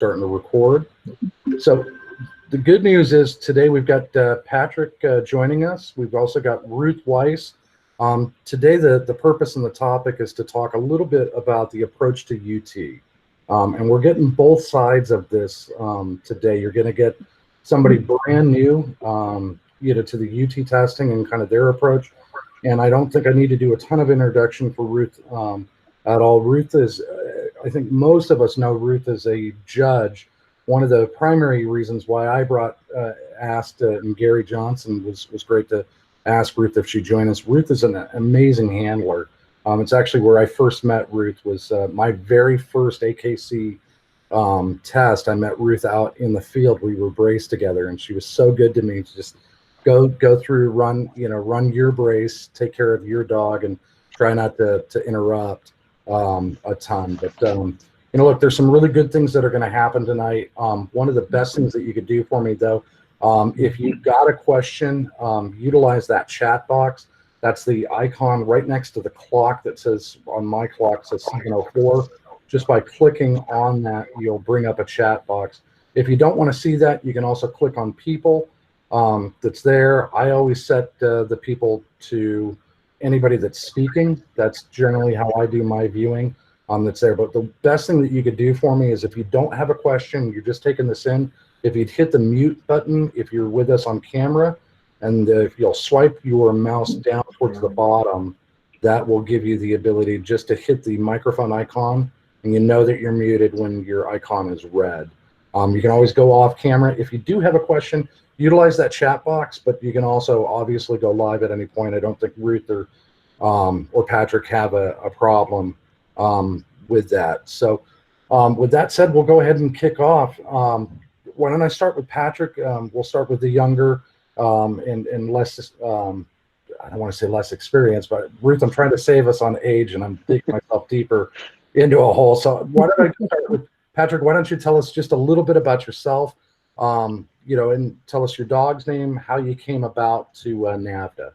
starting to record. So the good news is today we've got Patrick joining us. We've also got Ruth Weiss. Today the purpose and the topic is to talk a little bit about the approach to UT. And we're getting both sides of this today. You're going to get somebody brand new, to the UT testing and kind of their approach. And I don't think I need to do a ton of introduction for Ruth at all. Ruth is, I think most of us know Ruth as a judge. One of the primary reasons why I asked, and Gary Johnson was great to ask Ruth if she'd join us. Ruth is an amazing handler. It's actually where I first met Ruth was my very first AKC test. I met Ruth out in the field. We were braced together, and she was so good to me to just go through, run your brace, take care of your dog, and try not to interrupt a ton. But look, there's some really good things that are going to happen tonight. One of the best things that you could do for me, though, if you've got a question, utilize that chat box. That's the icon right next to the clock that says, on my clock, says 7:04. Just by clicking on that, you'll bring up a chat box. If you don't want to see that, you can also click on people that's there. I always set the people to anybody that's speaking. That's generally how I do my viewing that's there. But the best thing that you could do for me is if you don't have a question, you're just taking this in, if you'd hit the mute button, if you're with us on camera, and if you'll swipe your mouse down towards the bottom, that will give you the ability just to hit the microphone icon, and you know that you're muted when your icon is red. You can always go off camera. If you do have a question, utilize that chat box, but you can also obviously go live at any point. I don't think Ruth or Patrick have a problem with that. So with that said, we'll go ahead and kick off. Why don't I start with Patrick? We'll start with the younger and less, I don't want to say less experience, but Ruth, I'm trying to save us on age, and I'm digging myself deeper into a hole. So why don't I start with Patrick? Why don't you tell us just a little bit about yourself, and tell us your dog's name, how you came about to Navhda.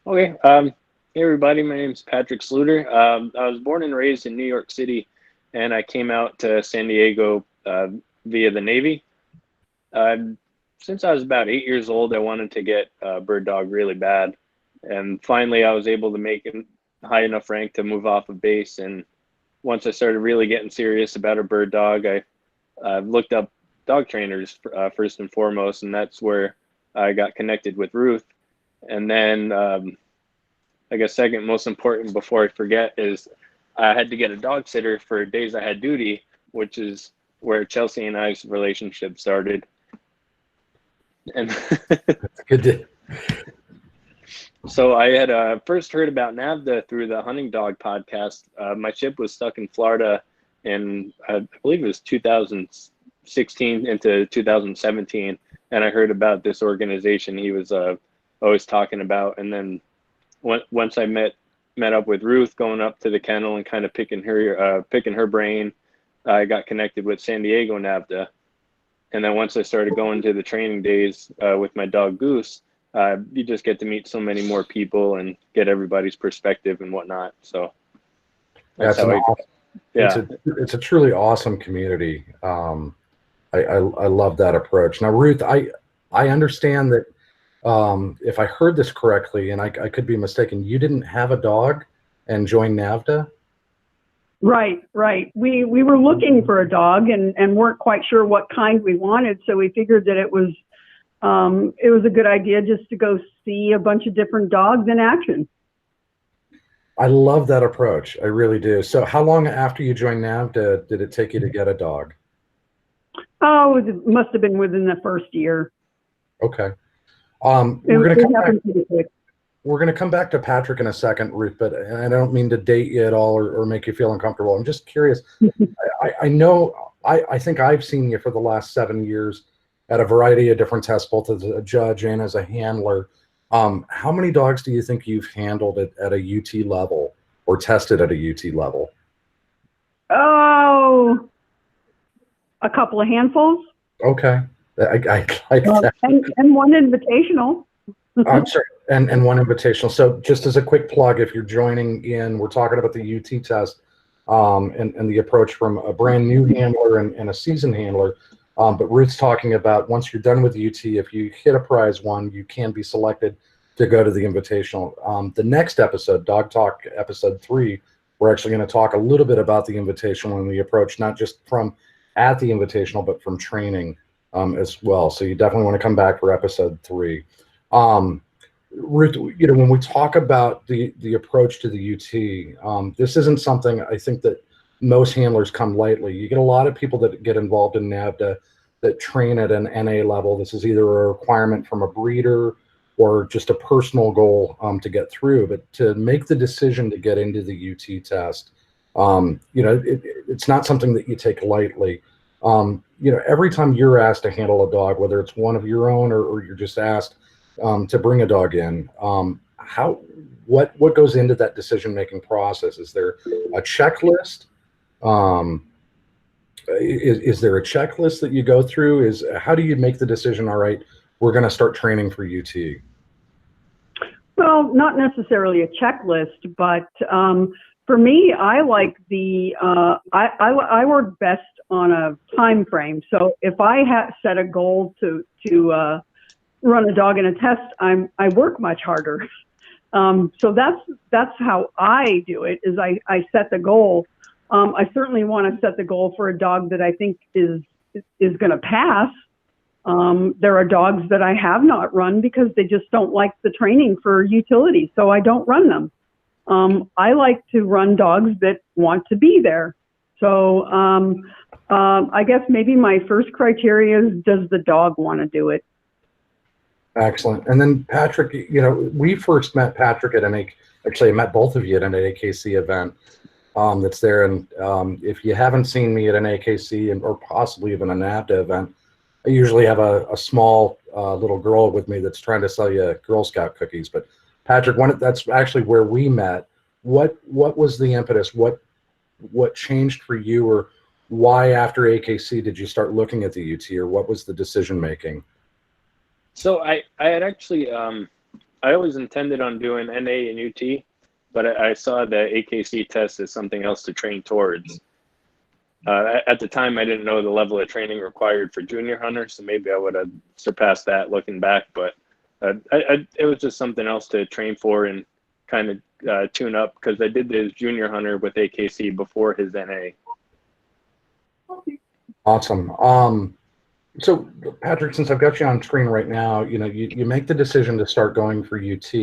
Okay. Hey everybody, my name is Patrick Sluder. I was born and raised in New York City, and I came out to San Diego via the Navy. Since I was about 8 years old, I wanted to get a bird dog really bad. And finally, I was able to make a high enough rank to move off of base. And once I started really getting serious about a bird dog, I looked up dog trainers first and foremost, and that's where I got connected with Ruth. And then I guess second most important before I forget is I had to get a dog sitter for days I had duty, which is where Chelsea and I's relationship started. And that's good. So I had first heard about Navhda through the Hunting Dog podcast. My ship was stuck in Florida in, I believe it was 2016 into 2017. And I heard about this organization he was always talking about. And then once I met up with Ruth, going up to the kennel and kind of picking her brain, I got connected with San Diego Navhda. And then once I started going to the training days with my dog Goose, you just get to meet so many more people and get everybody's perspective and whatnot. So that's it's a truly awesome community. I love that approach. Now, Ruth, I understand that if I heard this correctly, and I could be mistaken, you didn't have a dog and joined Navhda? Right. We were looking for a dog and weren't quite sure what kind we wanted, so we figured that it was a good idea just to go see a bunch of different dogs in action. I love that approach. I really do. So how long after you joined Navhda did it take you to get a dog? Oh, it must have been within the first year. Okay. We're going to come back to Patrick in a second, Ruth, but I don't mean to date you at all or make you feel uncomfortable. I'm just curious. I think I've seen you for the last 7 years at a variety of different tests, both as a judge and as a handler. How many dogs do you think you've handled at a UT level or tested at a UT level? Oh, a couple of handfuls. Okay. I like that. And one invitational. I'm sorry, and one invitational. So just as a quick plug, if you're joining in, we're talking about the UT test. and the approach from a brand new handler and a seasoned handler. But Ruth's talking about once you're done with the UT, if you hit a prize one, you can be selected to go to the Invitational. The next episode, Dog Talk episode 3, we're actually going to talk a little bit about the Invitational and the approach, not just from at the Invitational, but from training as well. So you definitely want to come back for episode 3. Ruth, when we talk about the approach to the UT, this isn't something I think that most handlers come lightly. You get a lot of people that get involved in NAVHDA that train at an NA level. This is either a requirement from a breeder or just a personal goal to get through. But to make the decision to get into the UT test, it's not something that you take lightly. Every time you're asked to handle a dog, whether it's one of your own or you're just asked to bring a dog in, what goes into that decision-making process? Is there a checklist? Is there a checklist that you go through? How do you make the decision? All right, we're going to start training for UT. Well, not necessarily a checklist, but for me, I like I work best on a time frame. So if I set a goal to run a dog in a test, I work much harder. So that's how I do it. Is I set the goal. I certainly want to set the goal for a dog that I think is going to pass. There are dogs that I have not run because they just don't like the training for utility, so I don't run them. I like to run dogs that want to be there. So I guess maybe my first criteria is, does the dog want to do it? Excellent. And then Patrick, we first met Patrick actually I met both of you at an AKC event that's there. And if you haven't seen me at an AKC or possibly even a NAVHDA event, I usually have a small little girl with me that's trying to sell you Girl Scout cookies. But Patrick, that's actually where we met. What was the impetus? What changed for you, or why after AKC did you start looking at the UT, or what was the decision making? So I had actually, I always intended on doing NA and UT, but I saw the AKC test as something else to train towards. At the time, I didn't know the level of training required for junior hunters, so maybe I would have surpassed that looking back, but it was just something else to train for and kind of tune up, because I did his junior hunter with AKC before his NA. Awesome. So Patrick, since I've got you on screen right now, you make the decision to start going for UT.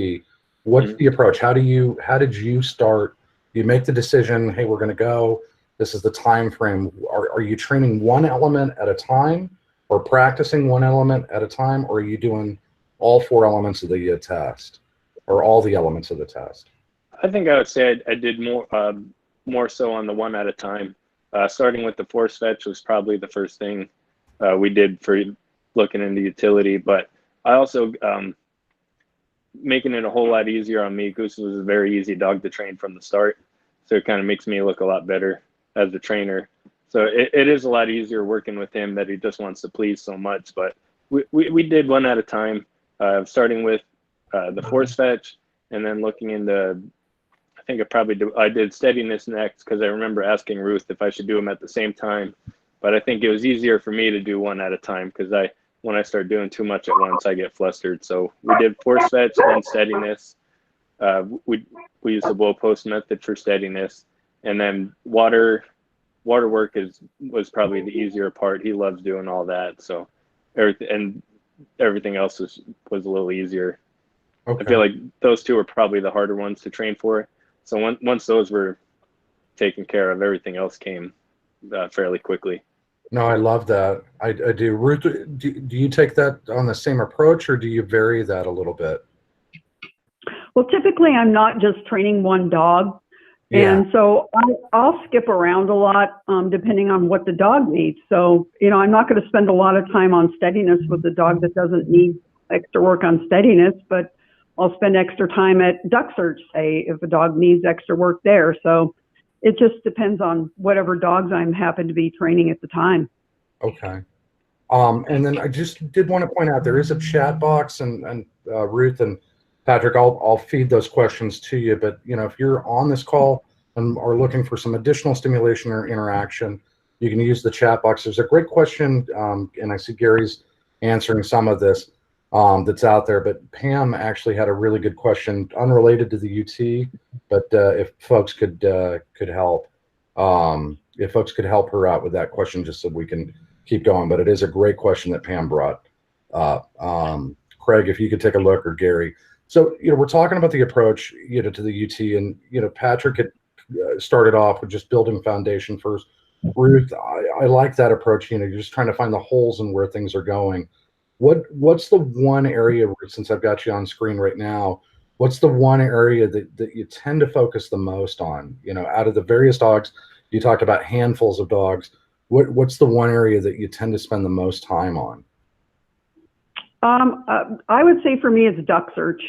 What's the approach? How did you start? You make the decision, hey, we're going to go. This is the time frame. Are you training one element at a time, or practicing one element at a time, or are you doing all 4 elements of the test, or all the elements of the test? I think I would say I did more so on the one at a time. Starting with the force fetch was probably the first thing we did for looking into utility, but I also making it a whole lot easier on me. Goose was a very easy dog to train from the start, so it kind of makes me look a lot better as a trainer. So it is a lot easier working with him, that he just wants to please so much. But we did one at a time, starting with the force fetch, and then looking into, I think I did steadiness next, because I remember asking Ruth if I should do them at the same time. But I think it was easier for me to do one at a time, because when I start doing too much at once, I get flustered. So we did force fetch, then steadiness. We used the blow post method for steadiness, and then water work was probably the easier part. He loves doing all that, so everything else was a little easier. Okay. I feel like those 2 were probably the harder ones to train for. So once those were taken care of, everything else came fairly quickly. No, I love that. I do. Ruth, do you take that on the same approach, or do you vary that a little bit? Well, typically I'm not just training one dog. Yeah. And so I'll skip around a lot depending on what the dog needs. So, I'm not going to spend a lot of time on steadiness with the dog that doesn't need extra work on steadiness, but I'll spend extra time at duck search, say, if a dog needs extra work there. So it just depends on whatever dogs I'm happen to be training at the time. Okay. And then I just did want to point out, there is a chat box, and Ruth and Patrick, I'll feed those questions to you. But if you're on this call, and are looking for some additional stimulation or interaction, you can use the chat box. There's a great question, and I see Gary's answering some of this that's out there, but Pam actually had a really good question unrelated to the UT, but if folks could help, if folks could help her out with that question, just so we can keep going. But it is a great question that Pam brought up. Craig, if you could take a look, or Gary. So, we're talking about the approach, to the UT, and, Patrick had started off with just building foundation first. Ruth, I like that approach. You're just trying to find the holes in where things are going. What's the one area, since I've got you on screen right now, what's the one area that you tend to focus the most on? Out of the various dogs, you talked about handfuls of dogs. What's the one area that you tend to spend the most time on? I would say for me it's duck search,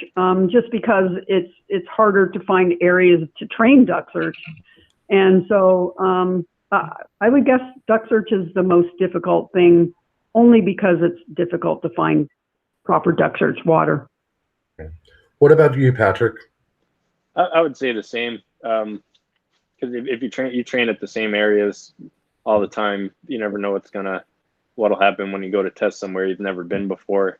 just because it's harder to find areas to train duck search. And so I would guess duck search is the most difficult thing, only because it's difficult to find proper duck search water. Okay. What about you, Patrick? I would say the same, because if you train at the same areas all the time, you never know what'll happen when you go to test somewhere you've never been before.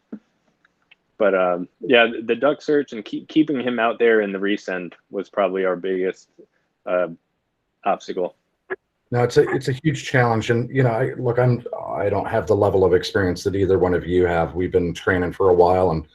But yeah, the duck search and keeping him out there in the resend was probably our biggest obstacle. No, it's a huge challenge, and I don't have the level of experience that either one of you have. We've been training for a while, and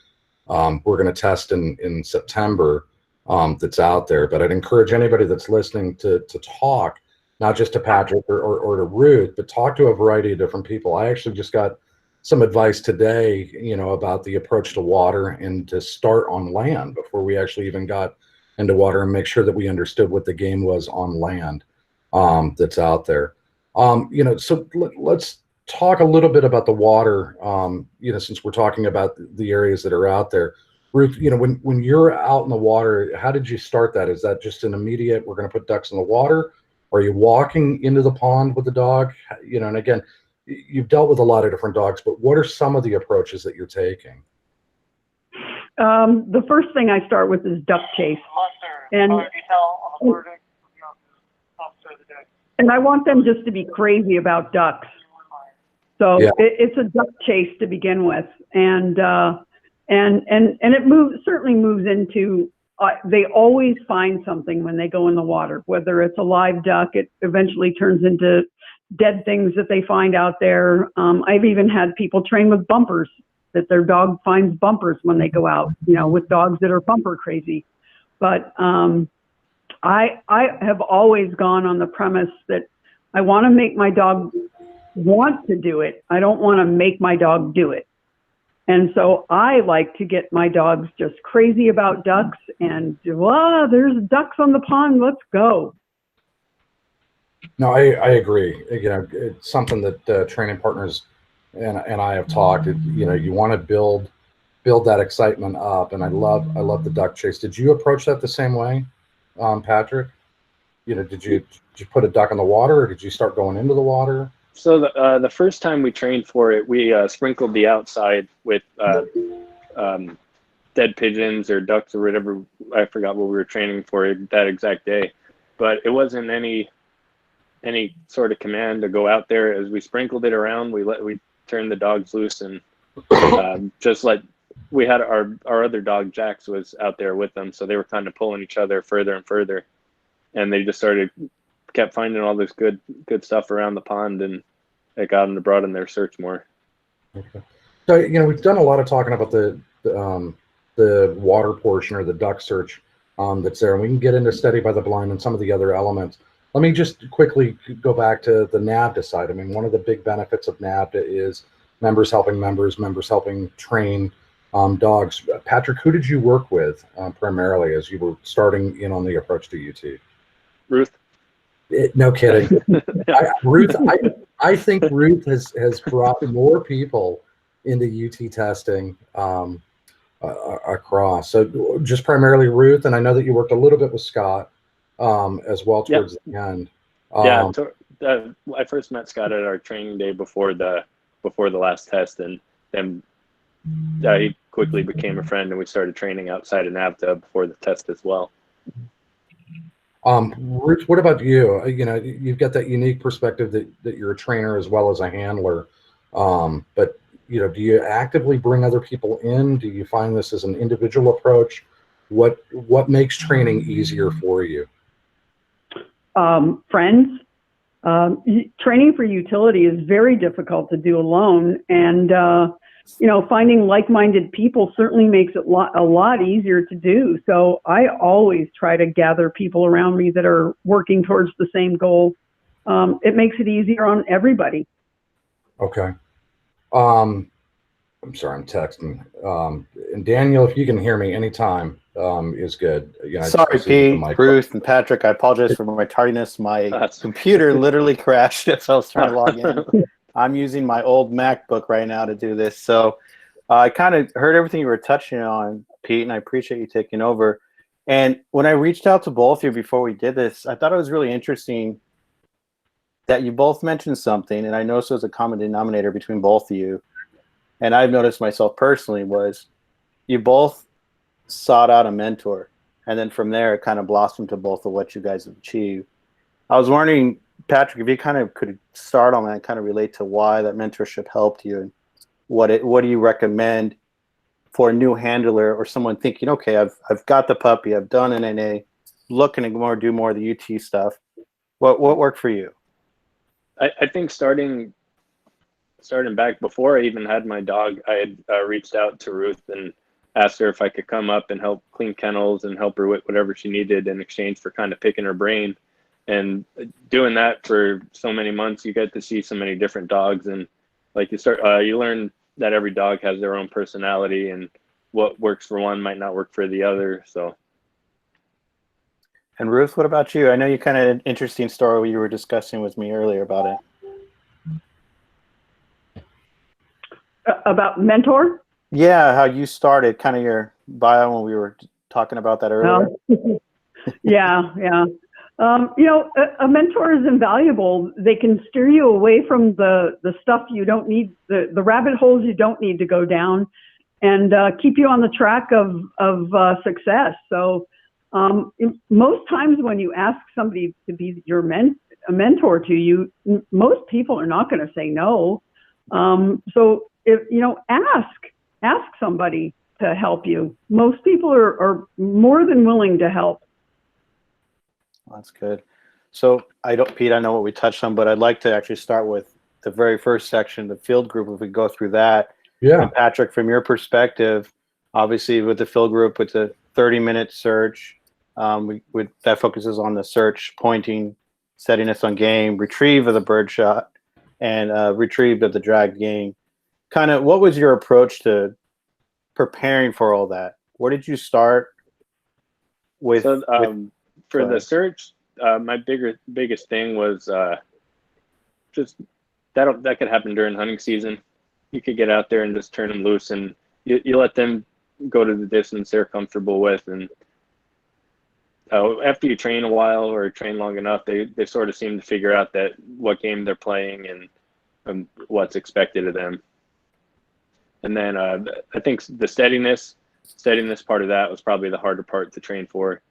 we're going to test in September. That's out there, but I'd encourage anybody that's listening to talk, not just to Patrick or to Ruth, but talk to a variety of different people. I actually just got some advice today, about the approach to water and to start on land before we actually even got into water, and make sure that we understood what the game was on land. That's out there. So let's talk a little bit about the water, since we're talking about the areas that are out there. Ruth, when you're out in the water, how did you start that? Is that just an immediate, we're going to put ducks in the water? Are you walking into the pond with the dog? And again, you've dealt with a lot of different dogs, but what are some of the approaches that you're taking? The first thing I start with is duck chase. And I want them just to be crazy about ducks. So yeah. It's a duck chase to begin with. And it certainly moves into, they always find something when they go in the water, whether it's a live duck, it eventually turns into dead things that they find out there. I've even had people train with bumpers, that their dog finds bumpers when they go out, with dogs that are bumper crazy. But I have always gone on the premise that I want to make my dog want to do it. I don't want to make my dog do it. And so I like to get my dogs just crazy about ducks and, there's ducks on the pond, let's go. No, I agree. It's something that training partners and I have talked. You want to build that excitement up, and I love the duck chase. Did you approach that the same way, Patrick? Did you put a duck in the water, or did you start going into the water? So the first time we trained for it, we sprinkled the outside with dead pigeons or ducks or whatever. I forgot what we were training for that exact day, but it wasn't any sort of command to go out there. As we sprinkled it around, we turned the dogs loose, and just like we had our other dog Jax was out there with them, so they were kind of pulling each other further and further, and they just kept finding all this good stuff around the pond, and it got them to broaden their search more. Okay. So we've done a lot of talking about the water portion, or the duck search that's there, and we can get into study by the blind and some of the other elements. Let me just quickly go back to the Navhda side. I mean, one of the big benefits of Navhda is members helping members helping train dogs. Patrick, who did you work with primarily as you were starting in on the approach to UT? Ruth. No kidding. I think Ruth has brought more people into UT testing across. So just primarily Ruth, and I know that you worked a little bit with Scott as well towards the end. I first met Scott at our training day before the last test, and then he quickly became a friend, and we started training outside of Navhda before the test as well. Ruth, what about you? You know, you've got that unique perspective that you're a trainer as well as a handler. But you know, do you actively bring other people in? Do you find this as an individual approach? What makes training easier for you? Friends. Training for utility is very difficult to do alone, and you know, finding like-minded people certainly makes it a lot easier to do. So I always try to gather people around me that are working towards the same goal. It makes it easier on everybody. Okay. I'm sorry, I'm texting. And Daniel, if you can hear me anytime, is good. Again, Sorry, Pete, Ruth, and Patrick. I apologize for my tardiness. My computer literally crashed as I was trying to log in. I'm using my old MacBook right now to do this. So I kind of heard everything you were touching on, Pete, and I appreciate you taking over. And when I reached out to both of you before we did this, I thought it was really interesting that you both mentioned something, and I noticed there was a common denominator between both of you, and I've noticed myself personally, was you both sought out a mentor, and then from there it kind of blossomed to both of what you guys have achieved. I was wondering, Patrick, if you kind of could start on that and kind of relate to why that mentorship helped you, and what do you recommend for a new handler or someone thinking, okay, I've got the puppy, I've done an NA, looking to do more of the UT stuff. What worked for you? I think starting back before I even had my dog, I had reached out to Ruth and asked her if I could come up and help clean kennels and help her with whatever she needed in exchange for kind of picking her brain. And doing that for so many months, you get to see so many different dogs, and like you learn that every dog has their own personality, and what works for one might not work for the other. So. And Ruth, what about you? I know you kind of an interesting story you were discussing with me earlier about it. About mentor? Yeah, how you started, kind of your bio when we were talking about that earlier. Yeah. You know, a mentor is invaluable. They can steer you away from the stuff you don't need, the rabbit holes you don't need to go down, and keep you on the track of success. So most times when you ask somebody to be a mentor to you, most people are not going to say no. So if you know, ask somebody to help you. Most people are more than willing to help. That's good. So Pete, I know what we touched on, but I'd like to actually start with the very first section, the field group, if we go through that. Yeah. And Patrick, from your perspective, obviously with the field group, it's a 30-minute search. That focuses on the search, pointing, setting us on game, retrieve of the bird shot, and retrieve of the dragged game. Kind of, what was your approach to preparing for all that? Where did you start with? For the search, my biggest thing was just that could happen during hunting season. You could get out there and just turn them loose, and you let them go to the distance they're comfortable with, and after you train a while or train long enough, they sort of seem to figure out that what game they're playing and what's expected of them. And then I think the steadiness part of that was probably the harder part to train for.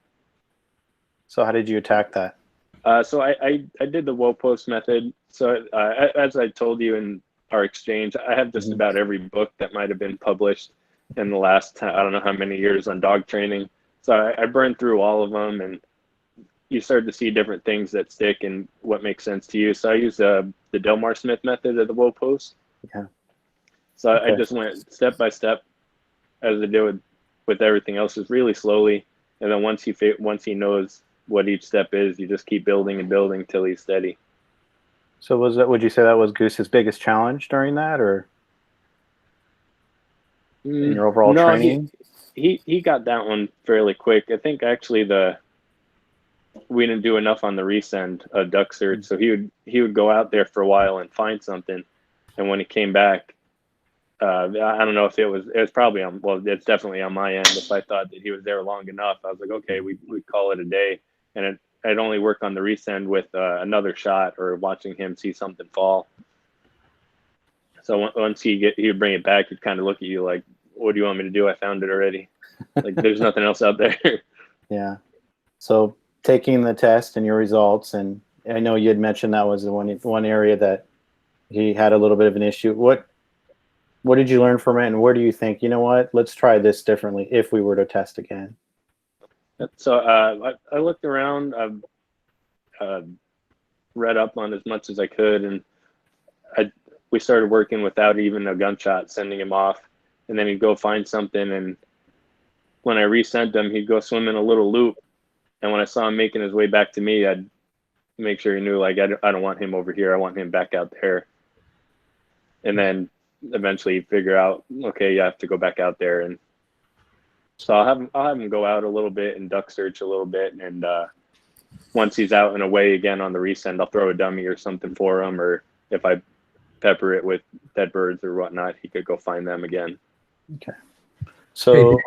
So how did you attack that? So I did the whoa post method. So as I told you in our exchange, I have just about every book that might have been published in the last, I don't know how many years on dog training. So I burned through all of them, and you start to see different things that stick and what makes sense to you. So I use the Delmar Smith method of the whoa post. Yeah. So I just went step by step, as I do with everything else, is really slowly. And then once he knows what each step is, you just keep building and building till he's steady. So would you say that was Goose's biggest challenge during that, or in your overall training? He got that one fairly quick. I think actually we didn't do enough on the resend duck search, so he would go out there for a while and find something, and when he came back, I don't know if it was probably it's definitely on my end. If I thought that he was there long enough, I was like, okay, we'd call it a day. And I'd only work on the resend with another shot or watching him see something fall. So once he'd bring it back, he'd kind of look at you like, what do you want me to do? I found it already. Like, there's nothing else out there. Yeah. So taking the test and your results, and I know you had mentioned that was the one area that he had a little bit of an issue. What did you learn from it, and where do you think, you know what, let's try this differently if we were to test again? So I looked around. I've read up on as much as I could, and we started working without even a gunshot, sending him off, and then he'd go find something, and when I resent him, he'd go swim in a little loop, and when I saw him making his way back to me, I'd make sure he knew, like, I don't want him over here, I want him back out there. And then eventually figure out, okay, you have to go back out there. And so I'll have him go out a little bit and duck search a little bit, and once he's out and away again on the resend, I'll throw a dummy or something for him, or if I pepper it with dead birds or whatnot, he could go find them again. Okay. So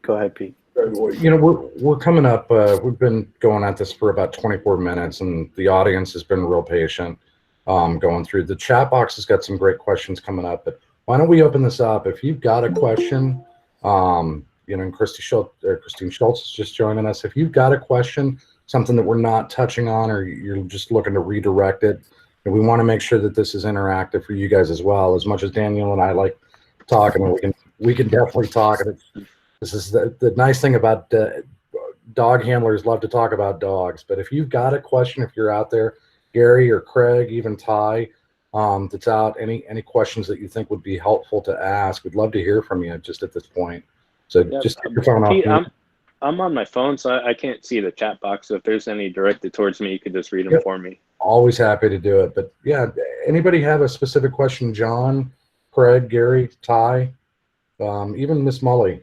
go ahead, Pete. You know, we're coming up. We've been going at this for about 24 minutes, and the audience has been real patient going through. The chat box has got some great questions coming up, but why don't we open this up? If you've got a question, you know, and Christine Schultz is just joining us. If you've got a question, something that we're not touching on, or you're just looking to redirect it, and we want to make sure that this is interactive for you guys as well. As much as Daniel and I like talking, we can definitely talk. This is the nice thing about dog handlers love to talk about dogs. But if you've got a question, if you're out there, Gary or Craig, even Ty, that's out, any questions that you think would be helpful to ask, we'd love to hear from you just at this point. So yeah, just take your phone off. Pete, I'm on my phone, so I can't see the chat box. So if there's any directed towards me, you could just read them for me. Always happy to do it. But yeah, anybody have a specific question? John, Craig, Gary, Ty, even Miss Mully.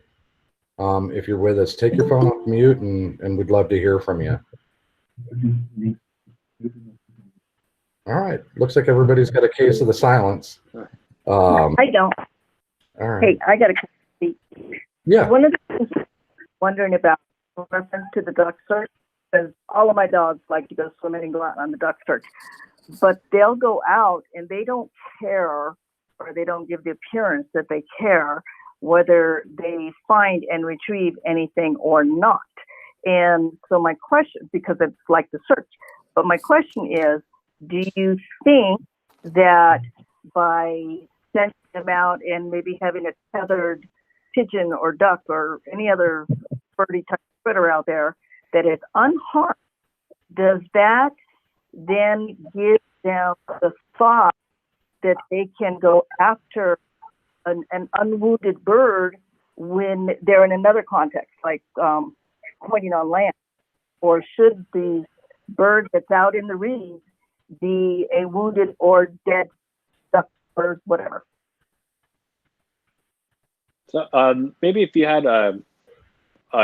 If you're with us, take your phone off mute, and we'd love to hear from you. All right. Looks like everybody's got a case of the silence. I don't. All right. Hey, I got a question. Yeah. One of the things I'm wondering about in reference to the duck search, because all of my dogs like to go swimming and go out on the duck search, but they'll go out and they don't care, or they don't give the appearance that they care whether they find and retrieve anything or not. And so my question, because it's like the search, but my question is, do you think that by sending them out and maybe having a tethered pigeon or duck or any other birdie type critter out there that is unharmed, does that then give them the thought that they can go after an unwounded bird when they're in another context, like pointing on land? Or should the bird that's out in the reeds be a wounded or dead duck, bird, whatever? So maybe if you had a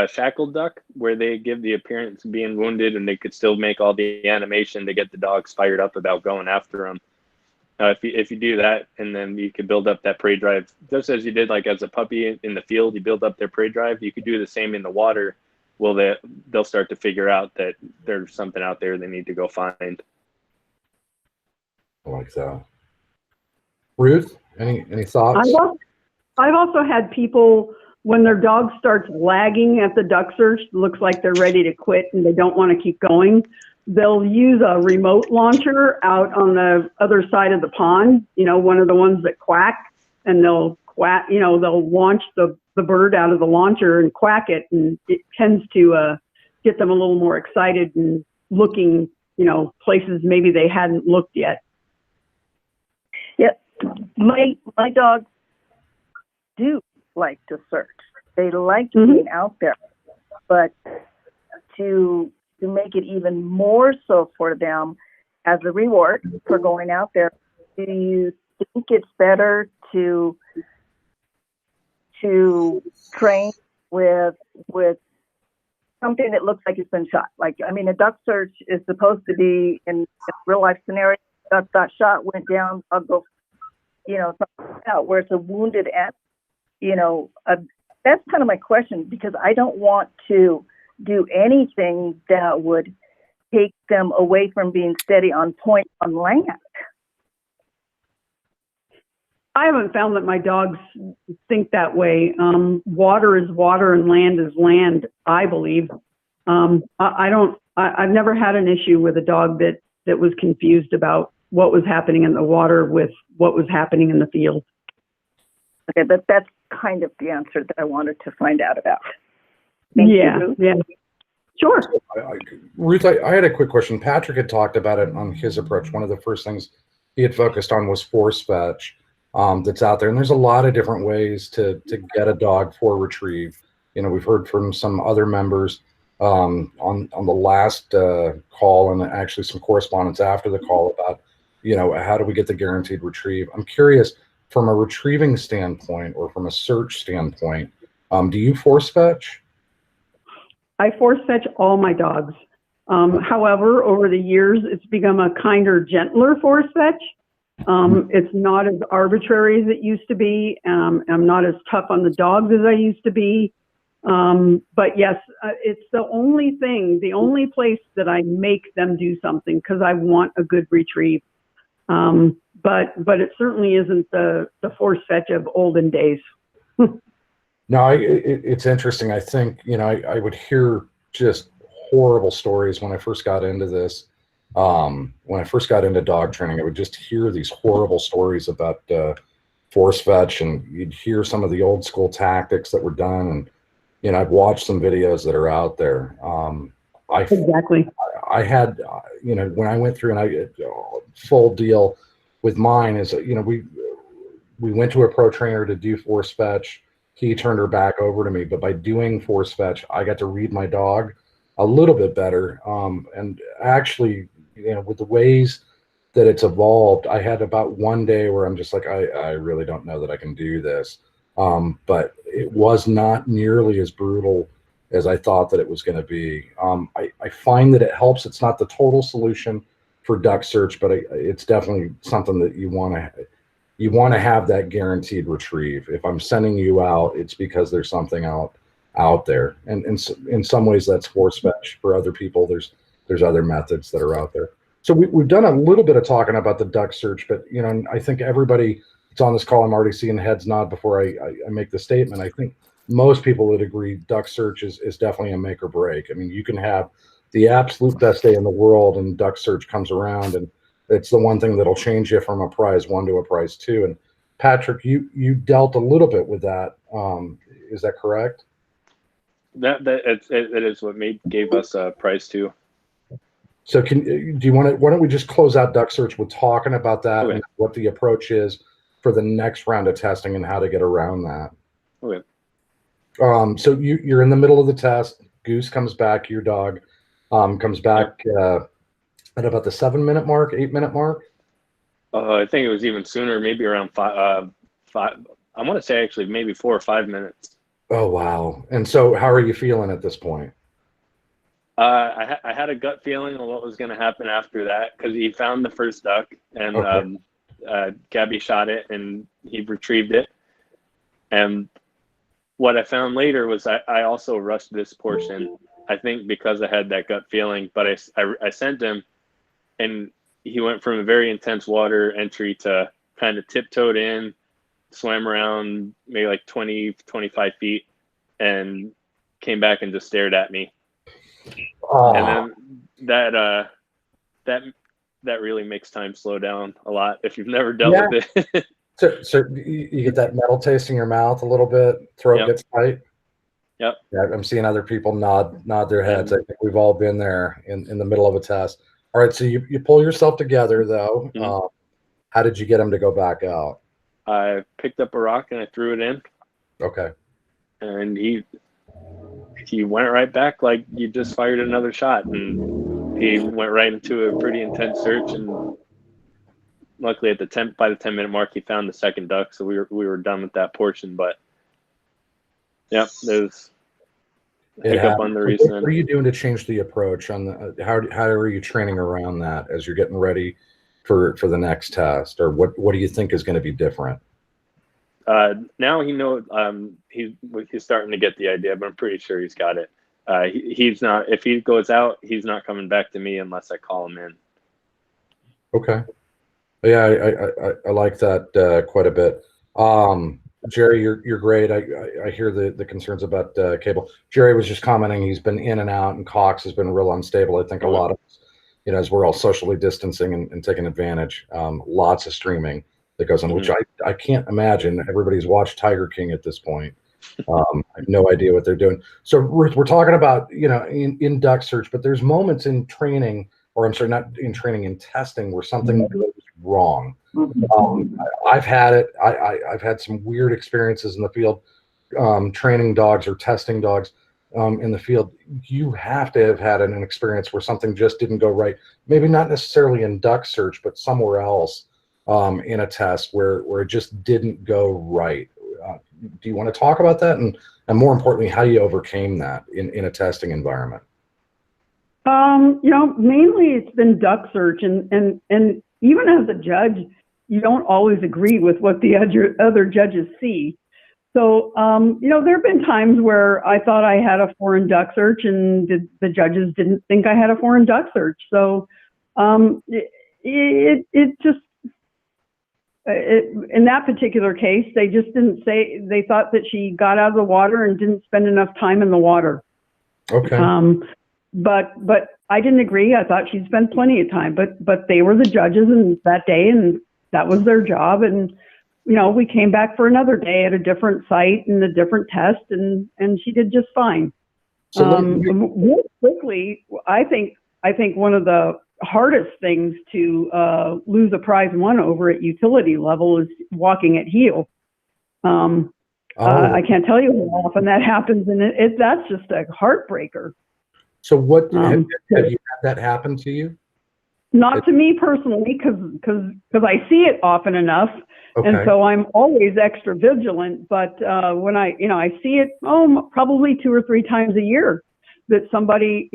shackled duck where they give the appearance of being wounded and they could still make all the animation to get the dogs fired up about going after them. If you do that, and then you could build up that prey drive, just as you did like as a puppy in the field, you build up their prey drive. You could do the same in the water. Well, they'll start to figure out that there's something out there they need to go find. I like that. Ruth, any thoughts? I've also had people, when their dog starts lagging at the duck search, looks like they're ready to quit and they don't want to keep going, they'll use a remote launcher out on the other side of the pond, you know, one of the ones that quack, and they'll quack, you know, they'll launch the bird out of the launcher and quack it, and it tends to get them a little more excited and looking, you know, places maybe they hadn't looked yet. Yep. My dogs do like to search. They like being out there, but to make it even more so for them as a reward for going out there, do you think it's better to train with something that looks like it's been shot? Like, I mean, a duck search is supposed to be in a real life scenario. Duck got shot, went down, I'll go, you know, something out. Where it's a wounded animal, you know, that's kind of my question, because I don't want to do anything that would take them away from being steady on point on land. I haven't found that my dogs think that way. Water is water and land is land, I believe. I don't I've never had an issue with a dog that was confused about what was happening in the water with what was happening in the field. Okay, but that's kind of the answer that I wanted to find out about. Thank you, Ruth. Yeah. Sure. Ruth, I had a quick question. Patrick had talked about it on his approach. One of the first things he had focused on was force fetch that's out there. And there's a lot of different ways to get a dog for retrieve. You know, we've heard from some other members on the last call, and actually some correspondence after the call about, you know, how do we get the guaranteed retrieve? I'm curious, from a retrieving standpoint or from a search standpoint, do you force fetch? I force fetch all my dogs. However, over the years, it's become a kinder, gentler force fetch. It's not as arbitrary as it used to be. I'm not as tough on the dogs as I used to be. But yes, it's the only place that I make them do something because I want a good retrieve. But it certainly isn't the force fetch of olden days. No, it's interesting. I think, you know, I would hear just horrible stories when I first got into this. When I first got into dog training, I would just hear these horrible stories about force fetch, and you'd hear some of the old school tactics that were done. And, you know, I've watched some videos that are out there. Exactly. I had, you know, when I went through, and I full deal with mine is, you know, we went to a pro trainer to do force fetch. He turned her back over to me, but by doing force fetch, I got to read my dog a little bit better. And actually, you know, with the ways that it's evolved, I had about one day where I'm just like, I really don't know that I can do this. But it was not nearly as brutal as I thought that it was going to be. I find that it helps. It's not the total solution for duck search, but it's definitely something that you want to have that guaranteed retrieve. If I'm sending you out, it's because there's something out there. And in some ways that's force fetch. For other people, there's other methods that are out there. So we've done a little bit of talking about the duck search, but, you know, I think everybody that's on this call, I'm already seeing heads nod before I make the statement. I think most people would agree duck search is definitely a make or break. I mean, you can have the absolute best day in the world and duck search comes around, and it's the one thing that'll change you from a prize 1 to a prize 2. And Patrick, you dealt a little bit with that. Is that correct? It is what gave us a prize 2. So why don't we just close out duck search with talking about that and what the approach is for the next round of testing and how to get around that. Okay. So you're in the middle of the test. Goose comes back. Your dog comes back at about the 7-minute mark, 8-minute mark. I think it was even sooner, maybe around 5. I want to say actually maybe 4 or 5 minutes. Oh wow! And so, how are you feeling at this point? I had a gut feeling of what was going to happen after that because he found the first duck and Gabby shot it and he retrieved it. And what I found later was I also rushed this portion, I think because I had that gut feeling, but I sent him and he went from a very intense water entry to kind of tiptoed in, swam around maybe like 20, 25 feet and came back and just stared at me. And then that really makes time slow down a lot if you've never dealt with it. So you get that metal taste in your mouth a little bit, throat gets tight. Yep. Yeah, I'm seeing other people nod their heads. I think we've all been there in the middle of a test. All right, so you pull yourself together though. Mm-hmm. How did you get him to go back out? I picked up a rock and I threw it in. Okay. And he went right back like you just fired another shot, and he went right into a pretty intense search. And luckily, by the 10-minute mark, he found the second duck, so we were done with that portion. But yeah, there's hiccup on the reason. What are you doing to change the approach on the how are you training around that as you're getting ready for the next test, or what do you think is going to be different? Now he knows he's starting to get the idea, but I'm pretty sure he's got it. He's not, if he goes out, he's not coming back to me unless I call him in. Okay. Yeah, I like that quite a bit. Jerry, you're great. I hear the concerns about cable. Jerry was just commenting he's been in and out, and Cox has been real unstable. I think a lot of, as we're all socially distancing and taking advantage, lots of streaming that goes on, which I can't imagine everybody's watched Tiger King at this point. I have no idea what they're doing. So Ruth, we're talking about, in duck search, but there's moments in training, or I'm sorry, not in training, in testing, where something goes wrong. I've had it. I've had some weird experiences in the field, training dogs or testing dogs in the field. You have to have had an experience where something just didn't go right. Maybe not necessarily in duck search, but somewhere else in a test where it just didn't go right. Do you want to talk about that, and more importantly, how you overcame that in a testing environment? Mainly it's been duck search, and even as a judge, you don't always agree with what the other judges see. So, there have been times where I thought I had a foreign duck search, and the judges didn't think I had a foreign duck search. So, in that particular case, they just didn't say, they thought that she got out of the water and didn't spend enough time in the water. Okay. But I didn't agree. I thought she'd spent plenty of time, but they were the judges that day, and that was their job. And, we came back for another day at a different site and a different test, and she did just fine. So real quickly, I think one of the hardest things to lose a prize one over at utility level is walking at heel. I can't tell you how often that happens, and that's just a heartbreaker. So what have you had that happen to you? Not to me personally, because I see it often enough, and so I'm always extra vigilant. But when I see it, probably 2 or 3 times a year, that somebody,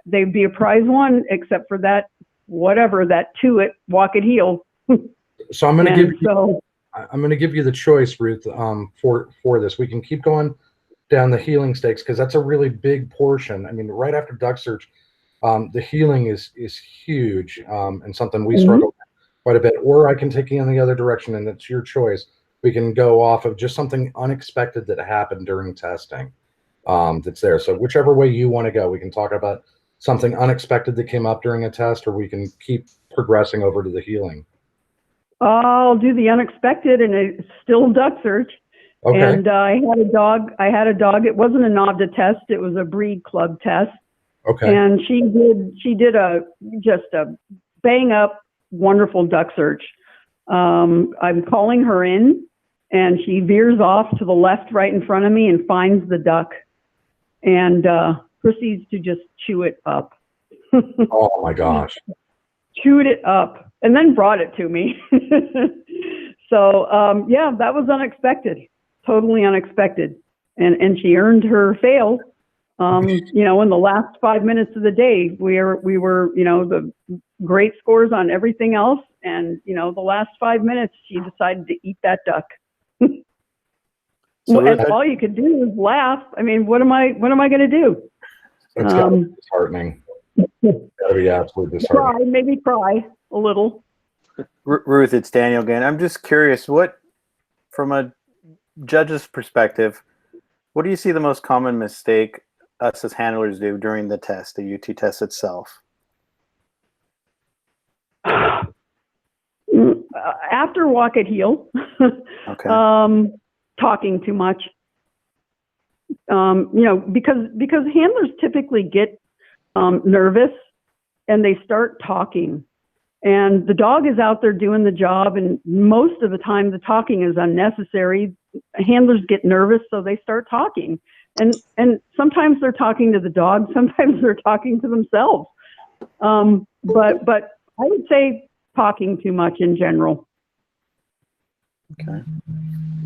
they'd be a prize one, except for that, whatever, that walk at heel. So I'm going to give you the choice, Ruth, for this. We can keep going down the healing stakes, because that's a really big portion. I mean, right after duck search, the healing is huge, and something we struggle with quite a bit. Or I can take you in the other direction, and it's your choice. We can go off of just something unexpected that happened during testing. That's there. So whichever way you want to go, we can talk about something unexpected that came up during a test, or we can keep progressing over to the healing. I'll do the unexpected, and it's still duck search. Okay. And I had a dog. It wasn't a Navhda test. It was a breed club test. Okay. And she did just a bang up, wonderful duck search. I'm calling her in, and she veers off to the left right in front of me and finds the duck, and proceeds to just chew it up. Oh my gosh. Chewed it up and then brought it to me. So that was unexpected, totally unexpected. And she earned her fail. In the last 5 minutes of the day, we were, the great scores on everything else. And, the last 5 minutes, she decided to eat that duck. So and all you could do is laugh. I mean, what am I going to do? It's got to be disheartening. Got to be absolutely disheartening. Maybe cry a little. Ruth, it's Daniel again. I'm just curious, from a judge's perspective, what do you see the most common mistake us as handlers do during the test, the UT test itself? After walk at heel, talking too much. Because handlers typically get nervous and they start talking. And the dog is out there doing the job, and most of the time the talking is unnecessary. Handlers get nervous, so they start talking. And sometimes they're talking to the dog, sometimes they're talking to themselves. But I would say talking too much in general. Okay.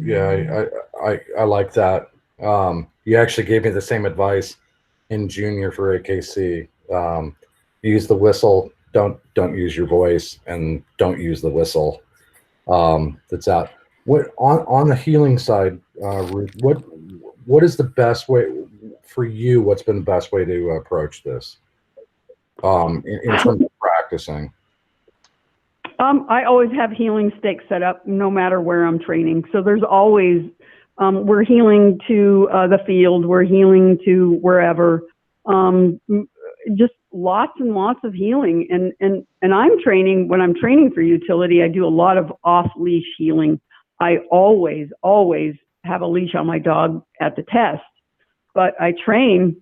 Yeah, I like that. You actually gave me the same advice in junior for AKC. Use the whistle. Don't use your voice, and don't use the whistle. That's out. What on the healing side, Ruth? What is the best way for you? What's been the best way to approach this in terms of practicing? I always have healing stakes set up no matter where I'm training. So there's always, we're healing to the field, we're healing to wherever, just lots and lots of healing. And I'm training, when I'm training for utility, I do a lot of off-leash healing. I always have a leash on my dog at the test, but I train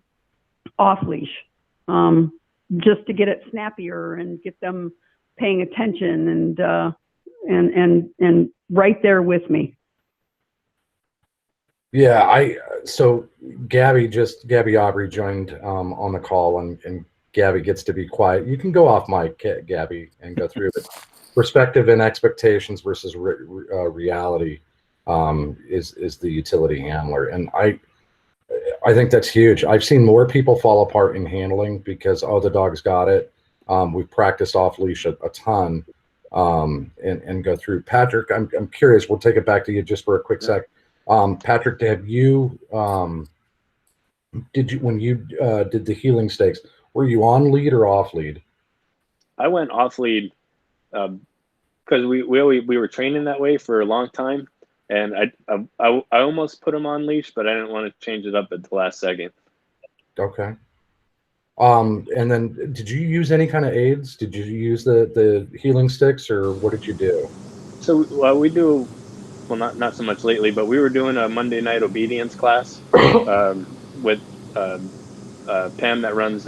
off-leash just to get it snappier and get them paying attention and right there with me. Yeah, so Gabby Aubrey joined on the call, and Gabby gets to be quiet. You can go off mic, Gabby, and go through it. Perspective and expectations versus reality is the utility handler, and I think that's huge. I've seen more people fall apart in handling because, oh, the dog's got it. We've practiced off leash a ton, and go through. Patrick, I'm curious. We'll take it back to you just for a quick sec. Patrick, have you did you when you did the healing stakes? Were you on lead or off lead? I went off lead because we were training that way for a long time, and I almost put him on leash, but I didn't want to change it up at the last second. Okay. And then did you use any kind of aids? Did you use the healing sticks, or what did you do? So we do, well, not so much lately, but we were doing a Monday night obedience class with Pam that runs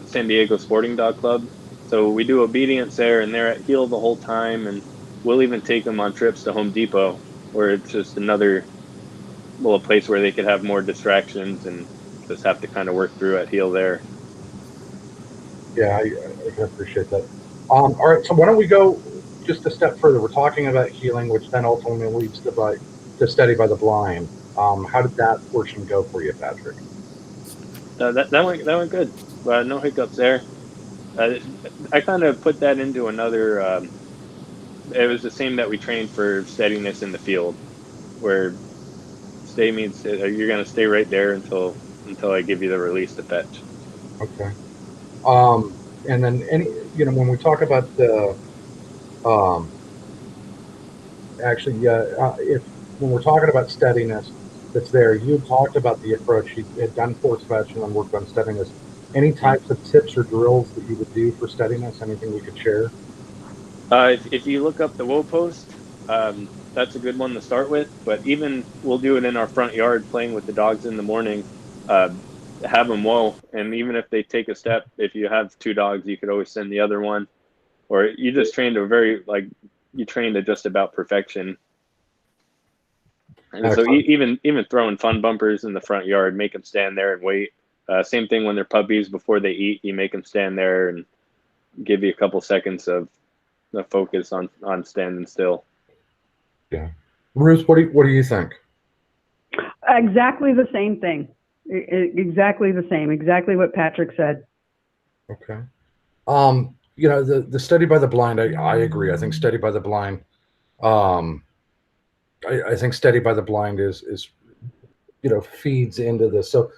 San Diego Sporting Dog Club. So we do obedience there, and they're at heel the whole time, and we'll even take them on trips to Home Depot, where it's just another little place where they could have more distractions and just have to kind of work through at heel there. Yeah, I can appreciate that. All right, so why don't we go just a step further? We're talking about healing, which then ultimately leads to Steady by the Blind. How did that portion go for you, Patrick? That went good. No hiccups there. I kind of put that into another. It was the same that we trained for steadiness in the field, where stay means you're going to stay right there until I give you the release to fetch. Okay. And then when we talk about the when we're talking about steadiness that's there, you talked about the approach. You had done force fetch and then worked on steadiness. Any types of tips or drills that you would do for steadiness? Anything we could share? If you look up the woe post, that's a good one to start with. But even we'll do it in our front yard playing with the dogs in the morning. Have them woe, and even if they take a step, if you have two dogs, you could always send the other one, or you just train to you train to just about perfection. And so even throwing fun bumpers in the front yard, make them stand there and wait. Same thing when they're puppies. Before they eat, you make them stand there and give you a couple seconds of the focus on standing still. Yeah, Ruth, what do you think? Exactly the same thing. Exactly the same. Exactly what Patrick said. Okay. The Steady by the Blind. I agree. I think Steady by the Blind. I think Steady by the Blind is feeds into this. So,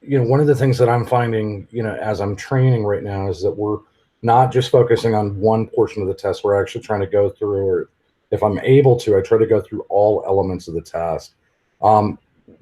one of the things that I'm finding, as I'm training right now, is that we're not just focusing on one portion of the test. We're actually trying to go through, or if I'm able to, I try to go through all elements of the test.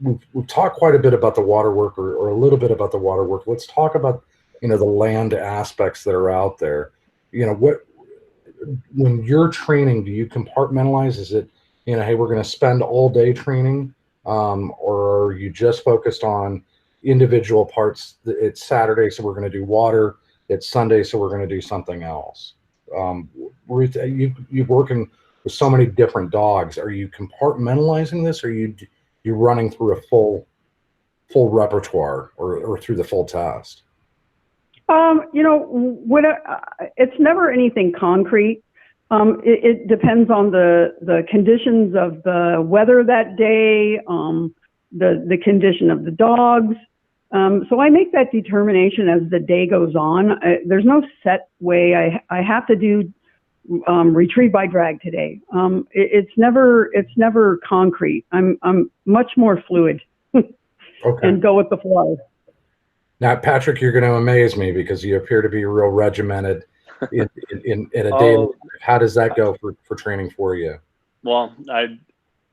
We've talked quite a bit about the water work, or a little bit about the water work. Let's talk about, the land aspects that are out there. When you're training, do you compartmentalize? Is it, hey, we're going to spend all day training, or are you just focused on individual parts? It's Saturday, so we're going to do water. It's Sunday, so we're going to do something else. Ruth, you're working with so many different dogs. Are you compartmentalizing this, or are you running through a full repertoire, or through the full test? It's never anything concrete. It depends on the conditions of the weather that day, the condition of the dogs. So I make that determination as the day goes on. There's no set way. I have to do retrieve by drag today. It's never concrete. I'm much more fluid. Okay. And go with the flow. Now, Patrick, you're going to amaze me because you appear to be real regimented in a day? Oh, How does that go for training for you? well,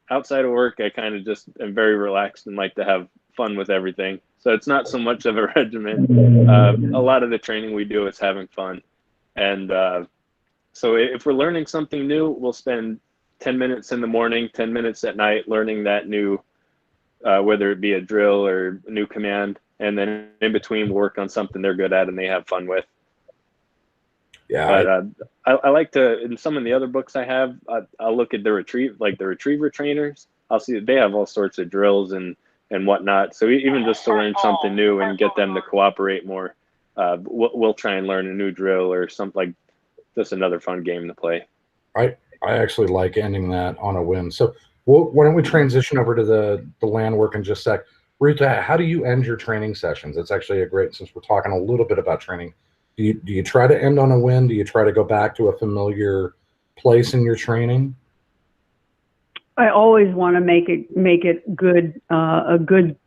outside of work, I kind of just am very relaxed and like to have fun with everything. So it's not so much of a regimen. A lot of the training we do is having fun. And so if we're learning something new, we'll spend 10 minutes in the morning, 10 minutes at night learning that new, whether it be a drill or a new command. And then in between, we'll work on something they're good at and they have fun with. Yeah. But I like to, in some of the other books I have, I'll look at the retriever trainers. I'll see that they have all sorts of drills and whatnot. So even just to learn something new and get them to cooperate more, we'll try and learn a new drill or something, like just another fun game to play. I actually like ending that on a win. So why don't we transition over to the land work in just a sec. Ruth, how do you end your training sessions? It's actually since we're talking a little bit about training, do you try to end on a win? Do you try to go back to a familiar place in your training? I always want to make it good, a good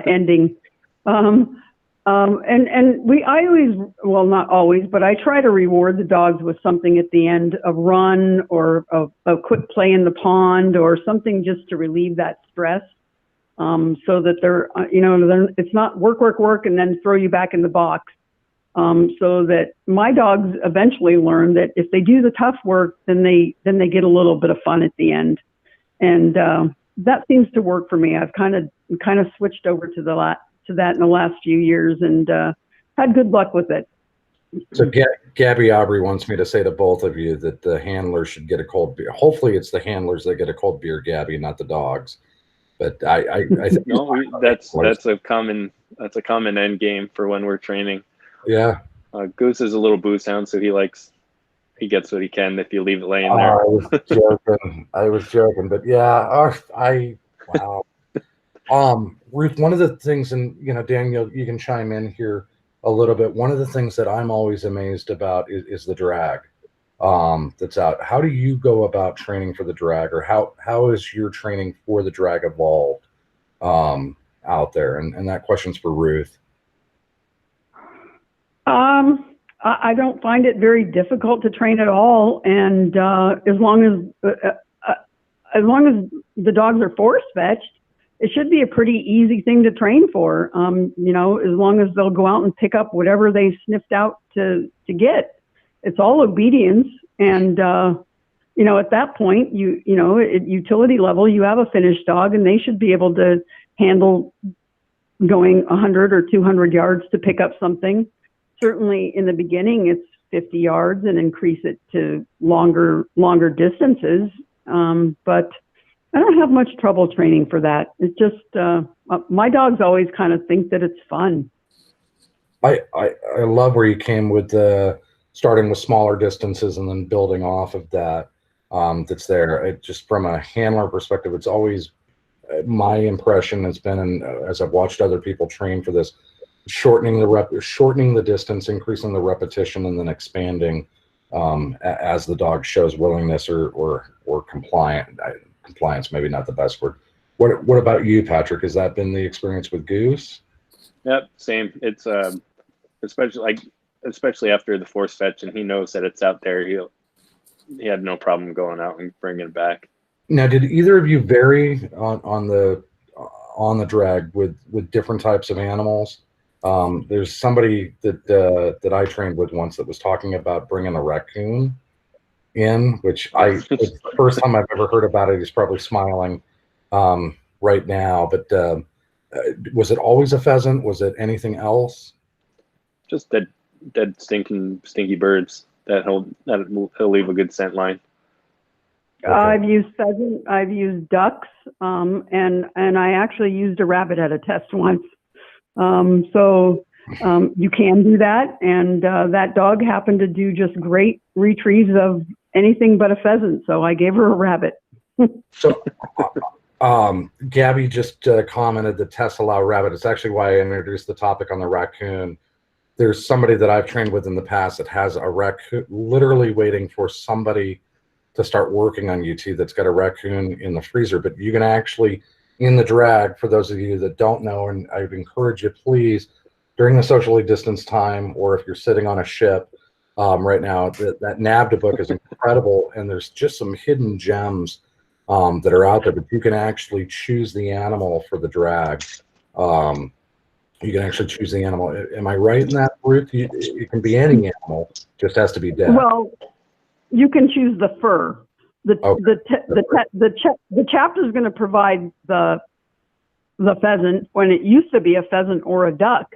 ending. And I always, well, not always, but I try to reward the dogs with something at the end, a run or a quick play in the pond or something just to relieve that stress. So that they're, it's not work, and then throw you back in the box. So that my dogs eventually learn that if they do the tough work, then they get a little bit of fun at the end. And that seems to work for me. I've kind of switched over to that in the last few years and had good luck with it. So Gabby Aubrey wants me to say to both of you that the handlers should get a cold beer. Hopefully it's the handlers that get a cold beer, Gabby, not the dogs. But I think that's a common end game for when we're training. Yeah. Goose is a little booze hound, so he gets what he can if you leave it laying there. I was joking, but yeah, wow. Ruth, one of the things, and Daniel, you can chime in here a little bit. One of the things that I'm always amazed about is the drag that's out. How do you go about training for the drag, or how is your training for the drag evolved out there? And that question's for Ruth. I don't find it very difficult to train at all, and as long as the dogs are force fetched, it should be a pretty easy thing to train for. As long as they'll go out and pick up whatever they sniffed out to get. It's all obedience, and at that point, at utility level, you have a finished dog, and they should be able to handle going 100 or 200 yards to pick up something. Certainly in the beginning, it's 50 yards and increase it to longer distances. But I don't have much trouble training for that. It's just, my dogs always kind of think that it's fun. I love where you came with starting with smaller distances and then building off of that. That's there. Just from a handler perspective, it's always my impression has been, and as I've watched other people train for this, shortening the distance, increasing the repetition, and then expanding as the dog shows willingness or compliance, maybe not the best word. What about you, Patrick? Has that been the experience with Goose? Yep, same. It's especially after the force fetch, and he knows that it's out there. He had no problem going out and bringing it back. Now, did either of you vary on the drag with different types of animals? There's somebody that I trained with once that was talking about bringing a raccoon in, which it's the first time I've ever heard about it. He's probably smiling right now, but was it always a pheasant? Was it anything else? Just dead stinky birds that'll leave a good scent line. Okay. I've used pheasant, I've used ducks, and I actually used a rabbit at a test once. So you can do that, and that dog happened to do just great retrieves of anything but a pheasant, so I gave her a rabbit. So Gabby just commented that tests allow rabbit. It's actually why I introduced the topic on the raccoon. There's somebody that I've trained with in the past that has a raccoon, literally waiting for somebody to start working on UT that's got a raccoon in the freezer. But you can actually, in the drag, for those of you that don't know, and I'd encourage you, please, during the socially distanced time, or if you're sitting on a ship, right now. That Navhda book is incredible, and there's just some hidden gems that are out there. But you can actually choose the animal for the drag. You can actually choose the animal. Am I right in that, Ruth? It can be any animal, just has to be dead. Well, you can choose the fur. The chapter is going to provide the pheasant when it used to be a pheasant or a duck